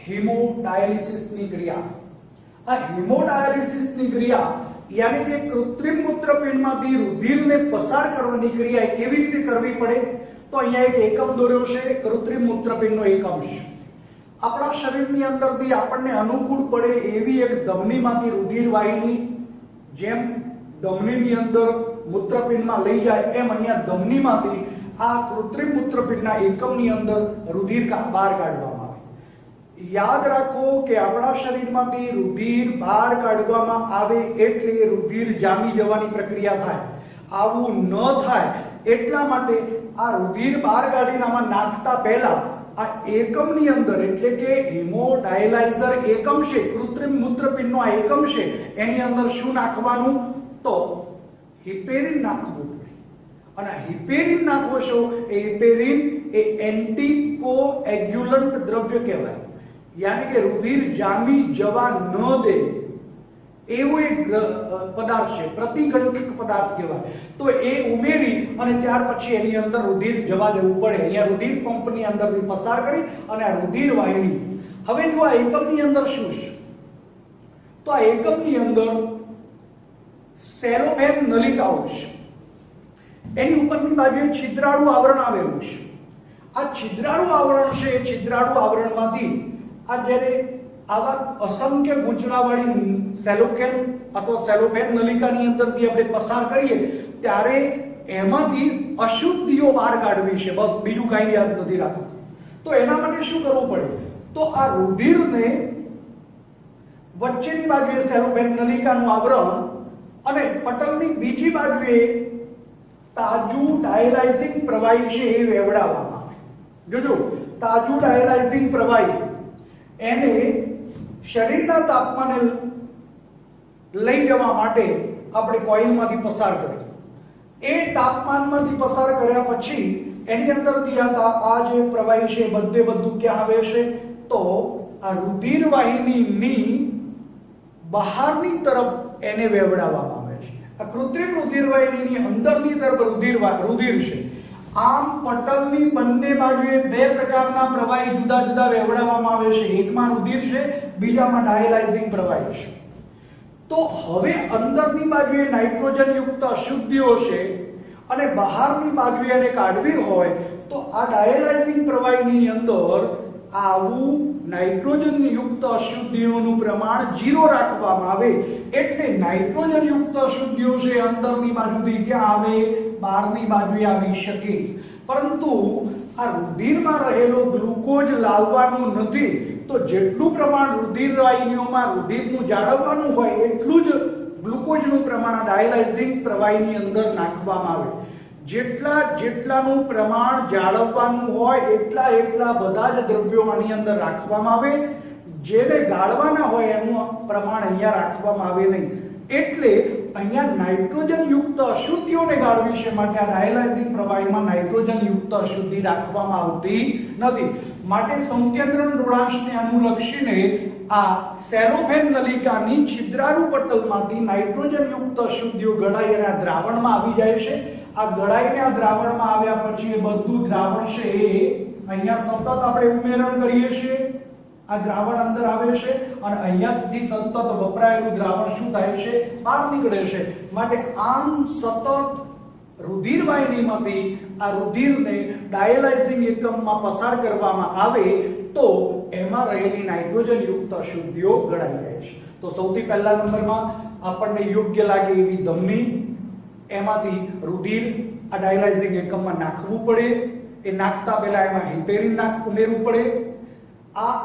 હિમોડાયાલિસિસની ક્રિયા. આ હિમોડાયાલિસિસની ક્રિયા યાની કે કૃત્રિમ મૂત્રપિંડમાંથી રુધિરને પસાર કરવાની ક્રિયા કેવી રીતે કરવી પડે? તો અહીંયા એક એકમ દોર્યો છે, કૃત્રિમ મૂત્રપિંડનો એકમ છે. આપણા શરીરની અંદરથી આપણને અનુકૂળ પડે એવી એક ધમનીમાંથી રુધિર વાહિની જેમ ધમનીની અંદર મૂત્રપિંડમાં લઈ જાય, એમ અહીંયા ધમનીમાંથી આ કૃત્રિમ મૂત્રપિંડના એકમની અંદર રુધિર બહાર કાઢવામાં આવે. યાદ રાખો કે આપણા શરીરમાંથી રુધિર બહાર કાઢવામાં આવે એટલે રુધિર જામી જવાની પ્રક્રિયા થાય. આવું ન થાય એટલા માટે આ રુધિર બહાર કાઢીને આમાં નાખતા પહેલા આ એકમની અંદર એટલે કે હિમોડાયાલાઇઝર એકમ છે, કૃત્રિમ મૂત્રપિંડનો આ એકમ છે, એની અંદર શું નાખવાનું? તો હિપેરિન નાખવું પડે. અને હિપેરિન નાખવો છો એ હિપેરિન એ એન્ટીકોએગ્યુલન્ટ દ્રવ્ય કહેવાય, યાની કે રુધિર જામી જવા ન દે એવો એક પદાર્થ છે, પ્રતિગંધક પદાર્થ કહેવાય. તો એ ઉમેરી અને ત્યાર પછી એની અંદર રુધિર જવા દેવું પડે. અહીંયા રુધિર પંપની અંદરથી પસાર કરી અને આ રુધિર વાહિની. હવે જો આ એકમની અંદર શું છે? તો આ એકમની અંદર સેલોફેન નલિકાઓ છે, એની ઉપરની બાજુએ છિદ્રાળુ આવરણ આવેલું છે. આ છિદ્રાળુ આવરણ છે, એ છિદ્રાળુ આવરણમાંથી આ જ્યારે આવા અસંખ્ય ગૂંચળાવાળી સેલોકેન અથવા સેલોફેન નલિકાની અંદરથી આપણે પસાર કરીએ ત્યારે એમાંથી અશુદ્ધિઓ બહાર કાઢવી છે, બસ બીજું કાંઈ યાદ નથી રાખવું. તો એના માટે શું કરવું પડે? તો આ રુધિરને વચ્ચેની બાજુએ સેલોફેન નલિકાનું આવરણ અને પટલની બીજી બાજુએ તાજું ડાયલાઇઝિંગ પ્રવાહી છે એ વેવડાવવામાં આવે. જોજો, તાજું ડાયલાઇઝિંગ પ્રવાહી એને શરીરના તાપમાને લઈ જવા માટે આપણે કોઇલમાંથી પસાર કરીએ. એ તાપમાનમાંથી પસાર કર્યા પછી એની અંદરથી આ જે પ્રવાહી છે બધું ક્યાં આવે છે? તો આ રુધિર વાહિનીની બહારની તરફ એને વેવડાવવામાં આવે છે. આ કૃત્રિમ રુધિર વાહિનીની અંદરની તરફ રુધિર છે. આમ પટલની બંને બાજુએ બે પ્રકારના પ્રવાહી જુદા જુદા વેવડાવવામાં આવે છે. એકમાં રુધિર છે, બીજામાં ડાયલાઇઝિંગ પ્રવાહી છે. તો હવે અંદરની બાજુએ નાઇટ્રોજન યુક્ત અશુદ્ધિઓ છે અને બહારની બાજુએ એને કાઢવી હોય તો આ ડાયલાઇઝિંગ પ્રવાહીની અંદર આવું નાઇટ્રોજન યુક્ત અશુદ્ધિઓનું પ્રમાણ 0 રાખવામાં આવે. એટલે નાઇટ્રોજન યુક્ત અશુદ્ધિઓ છે અંદરની બાજુથી ક્યાં આવે? બહારની બાજુએ આવી શકે. પરંતુ આ રુધિરમાં રહેલો ગ્લુકોઝ લાવવાનું નથી, તો જેટલું પ્રમાણ રુધિર વાહિનીઓમાં રુધિરનું જાળવવાનું હોય એટલું જ ગ્લુકોઝનું પ્રમાણ આ ડાયાલાઇઝિંગ પ્રવાહીની અંદર નાખવામાં આવે. જેટલાનું પ્રમાણ જાળવવાનું હોય એટલા બધા જ દ્રવ્યો આની અંદર રાખવામાં આવે. જેને ગાળવાના હોય એનું પ્રમાણ અહીંયા રાખવામાં આવે નહીં. એટલે અહીંયા નાઇટ્રોજન યુક્ત અશુદ્ધિઓને ગાળવી છે માટે આ ડાયાલાઇઝિંગ પ્રવાહીમાં નાઇટ્રોજન યુક્ત અશુદ્ધિ રાખવામાં આવતી નથી. માટે સંકેન્દ્રણ રૂઢાંશને અનુલક્ષીને આ સેલોફેન નલિકાની છિદ્રાળુ પટલમાંથી નાઇટ્રોજન યુક્ત અશુદ્ધિઓ ગળાઈ અને આ દ્રાવણમાં આવી જાય છે. આ ગળાઈને આ દ્રાવણમાં આવ્યા પછી એ બધું દ્રાવણ છે એ અહીંયા સતત આપણે ઉમેરણ કરીએ છીએ. આ દ્રાવણ અંદર આવે છે અને અહીંયા સુધી સતત વપરાયેલું દ્રાવણ શું થાય છે? બહાર નીકળે છે. માટે આમ સતત રુધિર વાહિનીમાંથી આ રુધિરને ડાયાલાઇઝિંગ એકમમાં પસાર કરવામાં આવે તો એમાં રહેલી નાઇટ્રોજન યુક્ત અશુદ્ધિઓ ગળાઈ જાય છે. તો સૌથી પહેલા નંબરમાં આપણને યોગ્ય લાગે એવી ધમની, એમાંથી રુધિર આ ડાયાલાઇઝિંગ એકમમાં નાખવું પડે. એ નાખતા પહેલા એમાં હિપેરિન ઉમેરવું પડે. આ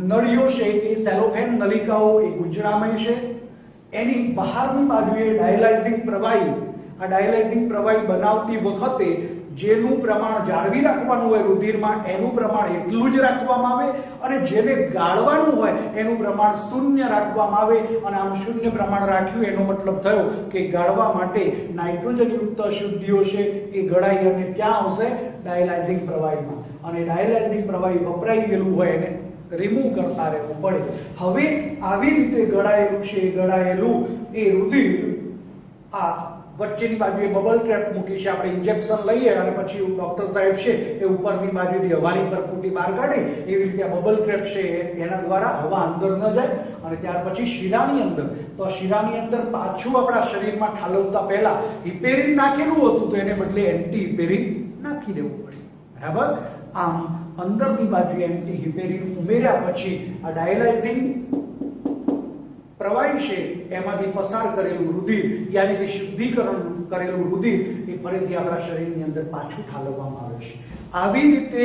નળીઓ છે એ સેલોફેન નલિકાઓ એ ગુંજરામય છે. એની બહારની બાજુએ ડાયાલાઇઝિંગ પ્રવાહી, આ ડાયાલાઇઝિંગ પ્રવાહી બનાવતી વખતે જેનું પ્રમાણ જાળવી રાખવાનું હોય રુધિરમાં એનું પ્રમાણ એટલું જ રાખવામાં આવે અને જેને ગાળવાનું હોય એનું પ્રમાણ શૂન્ય રાખવામાં આવે. અને આમ શૂન્ય પ્રમાણ રાખ્યું એનો મતલબ થયો કે ગાળવા માટે નાઇટ્રોજન યુક્ત અશુદ્ધિઓ છે એ ગળાઈ અને ક્યાં આવશે? ડાયાલાઇઝિંગ પ્રવાહીમાં. અને ડાયાલાઇઝિંગ પ્રવાહી વપરાઈ ગયેલું હોય એને રિમૂવ કરતા રહેવું પડે. હવે આવી રીતે ગળાયેલું છે ગળાયેલું એ રુધિર આ વચ્ચેની બાજુએ બબલ ટ્રેપ મૂકી છે. આપણે ઇન્જેક્શન લઈએ અને પછી ડોક્ટર સાહેબ છે એ ઉપરની બાજુથી હવાની પરપુટી બહાર કાઢે. એવી રીતે આ બબલ ટ્રેપ છે એના દ્વારા હવા અંદર ન જાય. અને ત્યાર પછી શીરાની અંદર, તો આ શીરાની અંદર પાછું આપણા શરીરમાં ઠાલવતા પહેલા હિપેરિન નાખેલું હતું તો એને બદલે એન્ટી હિપેરિન નાખી દેવું પડે. બરાબર? આમ અંદરની બાજુએ એન્ટી હિપેરિન ઉમેર્યા પછી આ ડાયાલાઇઝિંગ પ્રવાહી છે એમાંથી પસાર કરેલું રુધિર યાની કે શુદ્ધિકરણ કરેલું રુધિર એ ફરીથી આપણા શરીરની અંદર પાછું ઠાલવવામાં આવે છે. આવી રીતે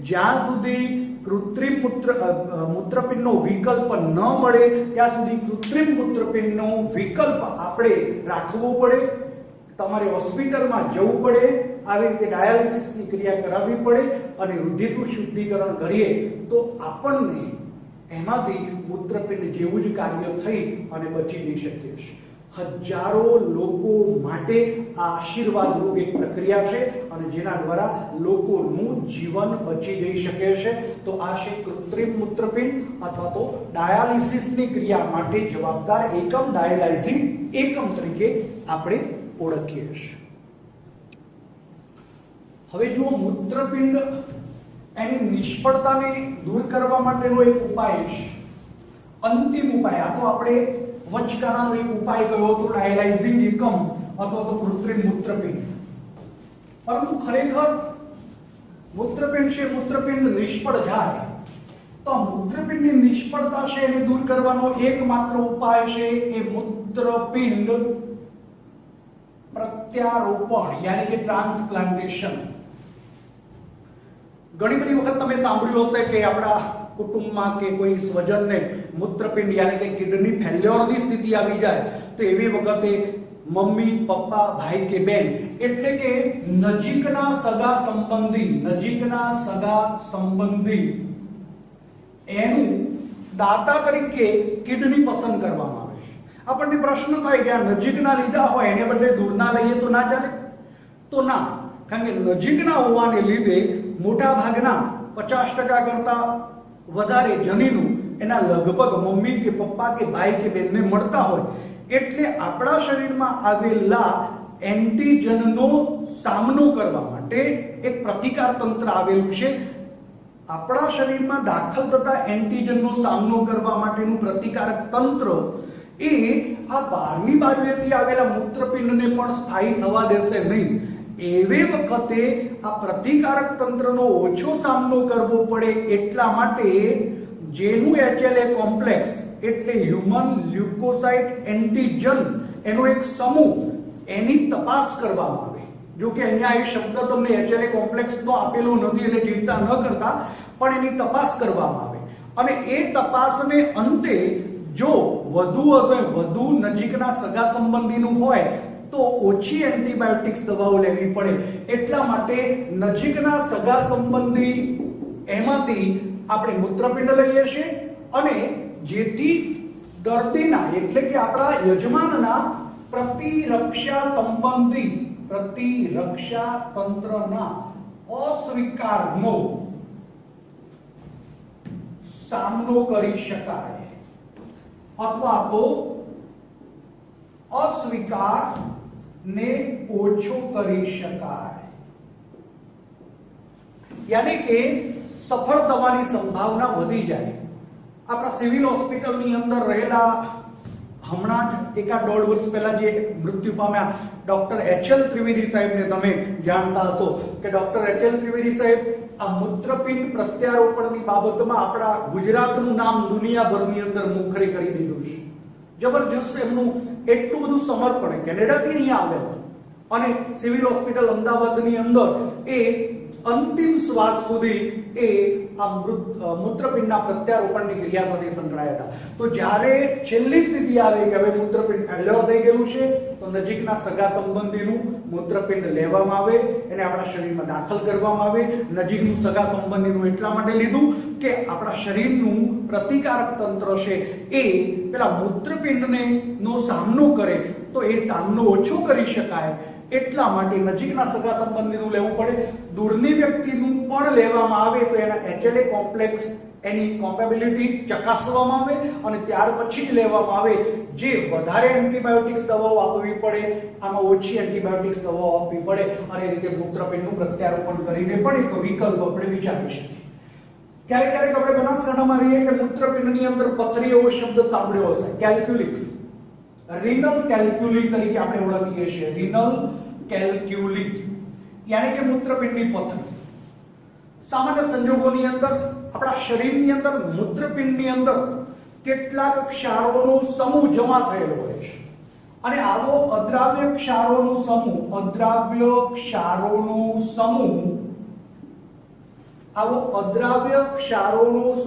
જ્યાં સુધી કૃત્રિમ મૂત્રપિંડનો વિકલ્પ ન મળે ત્યાં સુધી કૃત્રિમ મૂત્રપિંડનો વિકલ્પ આપણે રાખવો પડે. તમારે હોસ્પિટલમાં જવું પડે. આવી રીતે ડાયાલિસિસની ક્રિયા કરાવવી પડે અને રુધિરનું શુદ્ધિકરણ કરીએ તો આપણને એમાંથી મૂત્રપિંડ જેવું જ કાર્ય થઈ અને બચી જઈ શકે છે. હજારો લોકો માટે આ આશીર્વાદરૂપ એક પ્રક્રિયા છે અને જેના દ્વારા લોકોનું જીવન બચી જઈ શકે છે. તો આ છે કૃત્રિમ મૂત્રપિંડ અથવા તો ડાયાલિસિસની ક્રિયા માટે જવાબદાર એકમ, ડાયાલાઇઝિંગ એકમ તરીકે આપણે ઓળખીએ છીએ. હવે જુઓ, મૂત્રપિંડ એની નિષ્ફળતાને દૂર કરવા માટેનો એક ઉપાય છે, અંતિમ ઉપાય. આ તો આપણે વચગાળાનો એક ઉપાય કયો હતો, ડાયાલાઇઝિંગ એકમ અથવા તો કૃત્રિમ મૂત્રપિંડ. પરંતુ ખરેખર મૂત્રપિંડ નિષ્ફળ જાય તો મૂત્રપિંડની નિષ્ફળતા છે એને દૂર કરવાનો એકમાત્ર ઉપાય છે એ મૂત્રપિંડ પ્રત્યારોપણ યાની કે ટ્રાન્સપ્લાન્ટેશન. ઘણી બધી વખત તમે સાંભળ્યું હશે કે આપણા કુટુંબમાં કે કોઈ સ્વજનને મૂત્રપિંડ યાની કે કિડની ફેલ્યોરની સ્થિતિ આવી જાય તો એવી વખતે મમ્મી, પપ્પા, ભાઈ કે બેન એટલે કે નજીકના સગા સંબંધી એનું દાતા તરીકે કિડની પસંદ કરવામાં આવે છે. આપણને પ્રશ્ન થાય કે આ નજીકના લીધા હોય એને બદલે દૂરના લઈએ તો ના ચાલે? તો ના, કારણ કે નજીકના હોવાને લીધે મોટા ભાગના 50% કરતા વધારે જનીનો એના લગભગ મમ્મી કે પપ્પા કે ભાઈ કે બેનને મળતા હોય. એટલે આપણા શરીરમાં આવેલા એન્ટીજનનો સામનો કરવા માટે એક પ્રતિકાર તંત્ર આવેલું છે. આપણા શરીરમાં દાખલ થતા એન્ટીજનનો સામનો કરવા માટેનું પ્રતિકારક તંત્ર એ આ બહારની બાજુએથી આવેલા મૂત્રપિંડને પણ સ્થાયી થવા દેશે નહીં. એવી વખતે આ પ્રતિકારક તંત્રનો ઓછો સામનો કરવો પડે એટલા માટે જેનું HLA કોમ્પ્લેક્સ એટલે હ્યુમન લ્યુકોસાઇટ એન્ટીજન એનો એક સમૂહ એની તપાસ કરવામાં આવે. જો કે અહીંયા એ શબ્દ તમને HLA કોમ્પ્લેક્સ તો આપેલો નથી એટલે ચિંતા ન કરતા, પણ એની તપાસ કરવામાં આવે અને એ તપાસને અંતે જો વધુ નજીકના સગા સંબંધીનું હોય તો ઓછી એન્ટીબાયોટિક્સ દવાઓ લેવી પડે. એટલા માટે નજીકના સગા સંબંધી એમાંથી આપણે મૂત્રપિંડ લઈએ છીએ અને જેથી દર્દીના એટલે કે આપણા યજમાનના પ્રતિરક્ષા તંત્રના અસ્વીકારનો સામનો કરી શકાય અથવા તો અસ્વીકાર ને ઓછો કરી શકાય. યાની કે સફળ થવાની સંભાવના વધી જાય. આપણા સિવિલ હોસ્પિટલની અંદર રહેલા હમણાં જ 1.5 વર્ષ પહેલા જે મૃત્યુ પામ્યા ડોક્ટર HL ત્રિવેદી સાહેબને તમે જાણતા હશો કે ડોક્ટર HL ત્રિવેદી સાહેબ આ મૂત્રપિંડ પ્રત્યારોપણની બાબતમાં આપણા ગુજરાતનું નામ દુનિયાભરની અંદર મુખરે કરી દીધું છે. જબરજસ્ત એમનું એટલું બધું સમર્પણ કેનેડાથી અહીંયા આવેલા અને સિવિલ હોસ્પિટલ અમદાવાદની અંદર એ અંતિમ શ્વાસ સુધી એ આ મૂત્રપિંડના પ્રત્યારોપણની ક્રિયા સાથે સંકળાયા હતા. તો જ્યારે છેલ્લી સ્થિતિ આવે કે હવે મૂત્રપિંડ ફેલ્યોર થઈ ગયું છે તો નજીકના સગા સંબંધીનું મૂત્રપિંડ લેવામાં આવે, એને આપણા શરીરમાં દાખલ કરવામાં આવે. નજીકનું સગા સંબંધીનું એટલા માટે લીધું કે આપણા શરીરનું પ્રતિકારક તંત્ર છે એ પેલા મૂત્રપિંડને નો સામનો કરે તો એ સામનો ઓછો કરી શકાય. એટલા માટે નજીકના સગા સંબંધીનું લેવું પડે. દૂરની વ્યક્તિનું પણ લેવામાં આવે તો એના HLA કોમ્પ્લેક્સ એની કોમ્પેબિલિટી ચકાસવામાં આવે અને ત્યાર પછી જ લેવામાં આવે. જે વધારે એન્ટીબાયોટિક્સ દવાઓ આપવી પડે આમાં ઓછી એન્ટીબાયોટિક્સ દવાઓ આપવી પડે અને એ રીતે મૂત્રપિંડનું પ્રત્યારોપણ કરીને પણ એક વિકલ્પ આપણે વિચારી શકીએ. ક્યારેક આપણે બનાસકાંઠામાં રહીએ એટલે મૂત્રપિંડની અંદર પથરી એવો શબ્દ સાંભળ્યો હશે, કેલ્ક્યુલિક, રિનલ કેલ્ક્યુલી તરીકે આપણે ઓળખીએ છીએ. રિનલ કેલ્ક્યુલી યાની કે મૂત્રપિંડની પથરી. સામાન્ય સંજોગોની અંદર આપણા શરીરની અંદર મૂત્રપિંડની અંદર કેટલાક ક્ષારોનો સમૂહ જમા થયેલો હોય છે અને આવો અદ્રાવ્ય ક્ષારોનો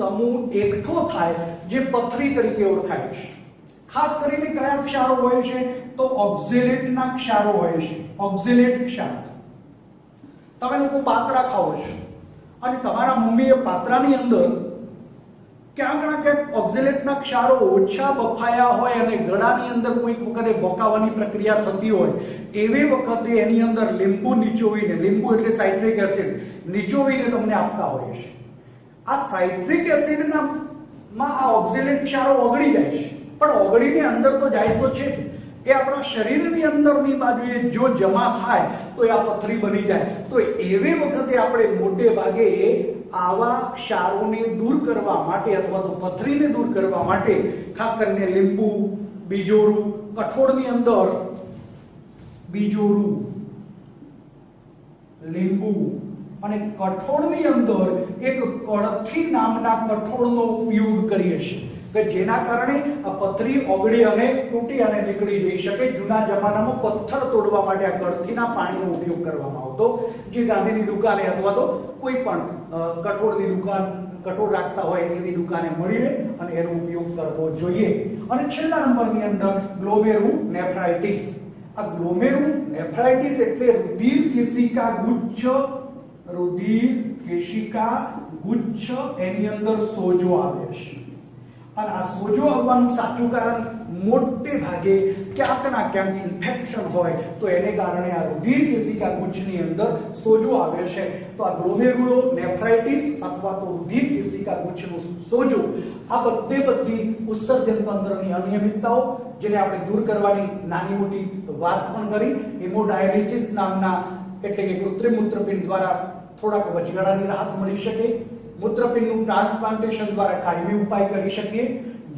સમૂહ એકઠો થાય જે પથરી તરીકે ઓળખાય છે. ખાસ કરીને કયા ક્ષારો હોય છે તો ઓક્ઝેલેટના ક્ષારો હોય છે. ઓક્ઝેલેટ ક્ષાર. તમે લોકો પાતરા ખાઓ છો અને તમારા મમ્મીએ પાત્રાની અંદર ક્યાંક ના ક્યાંક ઓક્ઝેલેટના ક્ષારો ઓછા બફાયા હોય અને ગળાની અંદર કોઈક વખતે બકાવાની પ્રક્રિયા થતી હોય એવી વખતે એની અંદર લીંબુ નીચોવીને, લીંબુ એટલે સાઇટ્રિક એસિડ નીચોવીને તમને આપતા હોય છે. આ સાઇટ્રિક એસિડના માં આ ઓક્ઝેલેટ ક્ષારો ઓગળી જાય છે, પણ ઓગળીને અંદર તો જાય તો છે. એ આપણા શરીરની અંદરની બાજુએ જો જમા થાય તો એ આ પથરી બની જાય. તો એવી વખતે આપણે મોટે ભાગે આવા ક્ષારોને દૂર કરવા માટે અથવા તો પથરીને દૂર કરવા માટે ખાસ કરીને લીંબુ, બીજોરું, કઠોળની અંદર બીજોરું, લીંબુ અને કઠોળની અંદર એક કળથી નામના કઠોળનો ઉપયોગ કરીએ છીએ કે જેના કારણે આ પથરી ઓગળી અને તૂટી અને નીકળી જઈ શકે. જૂના જમાનામાં પથ્થર તોડવા માટે આ કળથીના પાણીનો ઉપયોગ કરવામાં આવતો, જે ગાંધીની દુકાને અથવા તો કોઈ પણ કઠોળની દુકાન, કઠોળ રાખતા હોય એની દુકાને મળી રહે અને એનો ઉપયોગ કરવો જોઈએ. અને છેલ્લા નંબરની અંદર ગ્લોમેરુનેફ્રાઇટિસ. આ ગ્લોમેરુનેફ્રાઇટિસ એટલે રુધિર કેશિકા ગુચ્છ એની અંદર સોજો આવે છે. અને આ સોજો આવવાનું સાચું કારણ મોટે ભાગે ક્યાંક ના ક્યાંક ઇન્ફેક્શન હોય તો એને કારણે આ રુધિર કેશિકા ગુચ્છની અંદર સોજો આવે છે. તો આ ગ્લોમેરુલોનેફ્રાઇટિસ અથવા તો રુધિર કેશિકા ગુચ્છનો સોજો આ બધી ઉત્સર્જન તંત્રની અનિયમિતતાઓ જેને આપણે દૂર કરવાની નાની મોટી વાત પણ કરી. હેમોડાયાલિસિસ નામના એટલે કે કૃત્રિમ મૂત્રપિંડ દ્વારા થોડાક વચગાળાની રાહત મળી શકે. મૂત્રપિંડનું ટ્રાન્સપ્લાન્ટેશન દ્વારા કાયમી ઉપાય કરી શકીએ.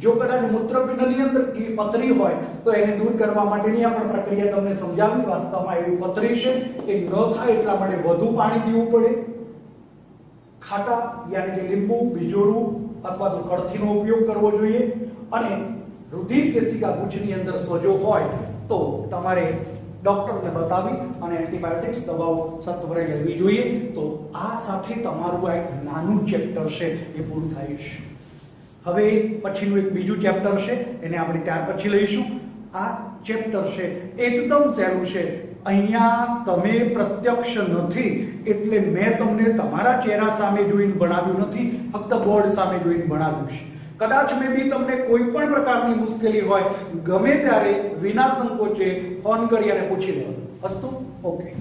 જો કદાચ મૂત્રપિંડની અંદર પથરી હોય તો એને દૂર કરવા માટેની આ પણ પ્રક્રિયા તમને સમજાવી. વાસ્તવમાં એવી પથરી છે એ ન થાય એટલા માટે વધુ પાણી પીવું પડે. ખાટા યાની કે લીંબુ, બીજોરું અથવા તો કળથીનો ઉપયોગ કરવો જોઈએ. અને રુધિર કેશિકા ગુચ્છની અંદર સોજો હોય તો તમારે ડોક્ટરને બતાવી અને એન્ટીબાયોટિક્સ દવાઓ સત્વરે લેવી જોઈએ. તો આ સાથે તમારું આ એક નાનું ચેપ્ટર છે એ પૂરું થાય છે. હવે પછીનું એક બીજું ચેપ્ટર છે, એને આપણે ત્યાર પછી લઈશું. આ ચેપ્ટર છે એકદમ સહેલું છે. અહીંયા તમે પ્રત્યક્ષ નથી એટલે મેં તમને તમારા ચહેરા સામે જોઈને ભણાવ્યું નથી, ફક્ત બોર્ડ સામે જોઈને ભણાવ્યું છે. કદાચ મેં બી તમને કોઈ પણ પ્રકારની મુશ્કેલી હોય ગમે ત્યારે વિના સંકોચે ફોન કરી અને પૂછી લેવાનું. અસ્તુ, ઓકે.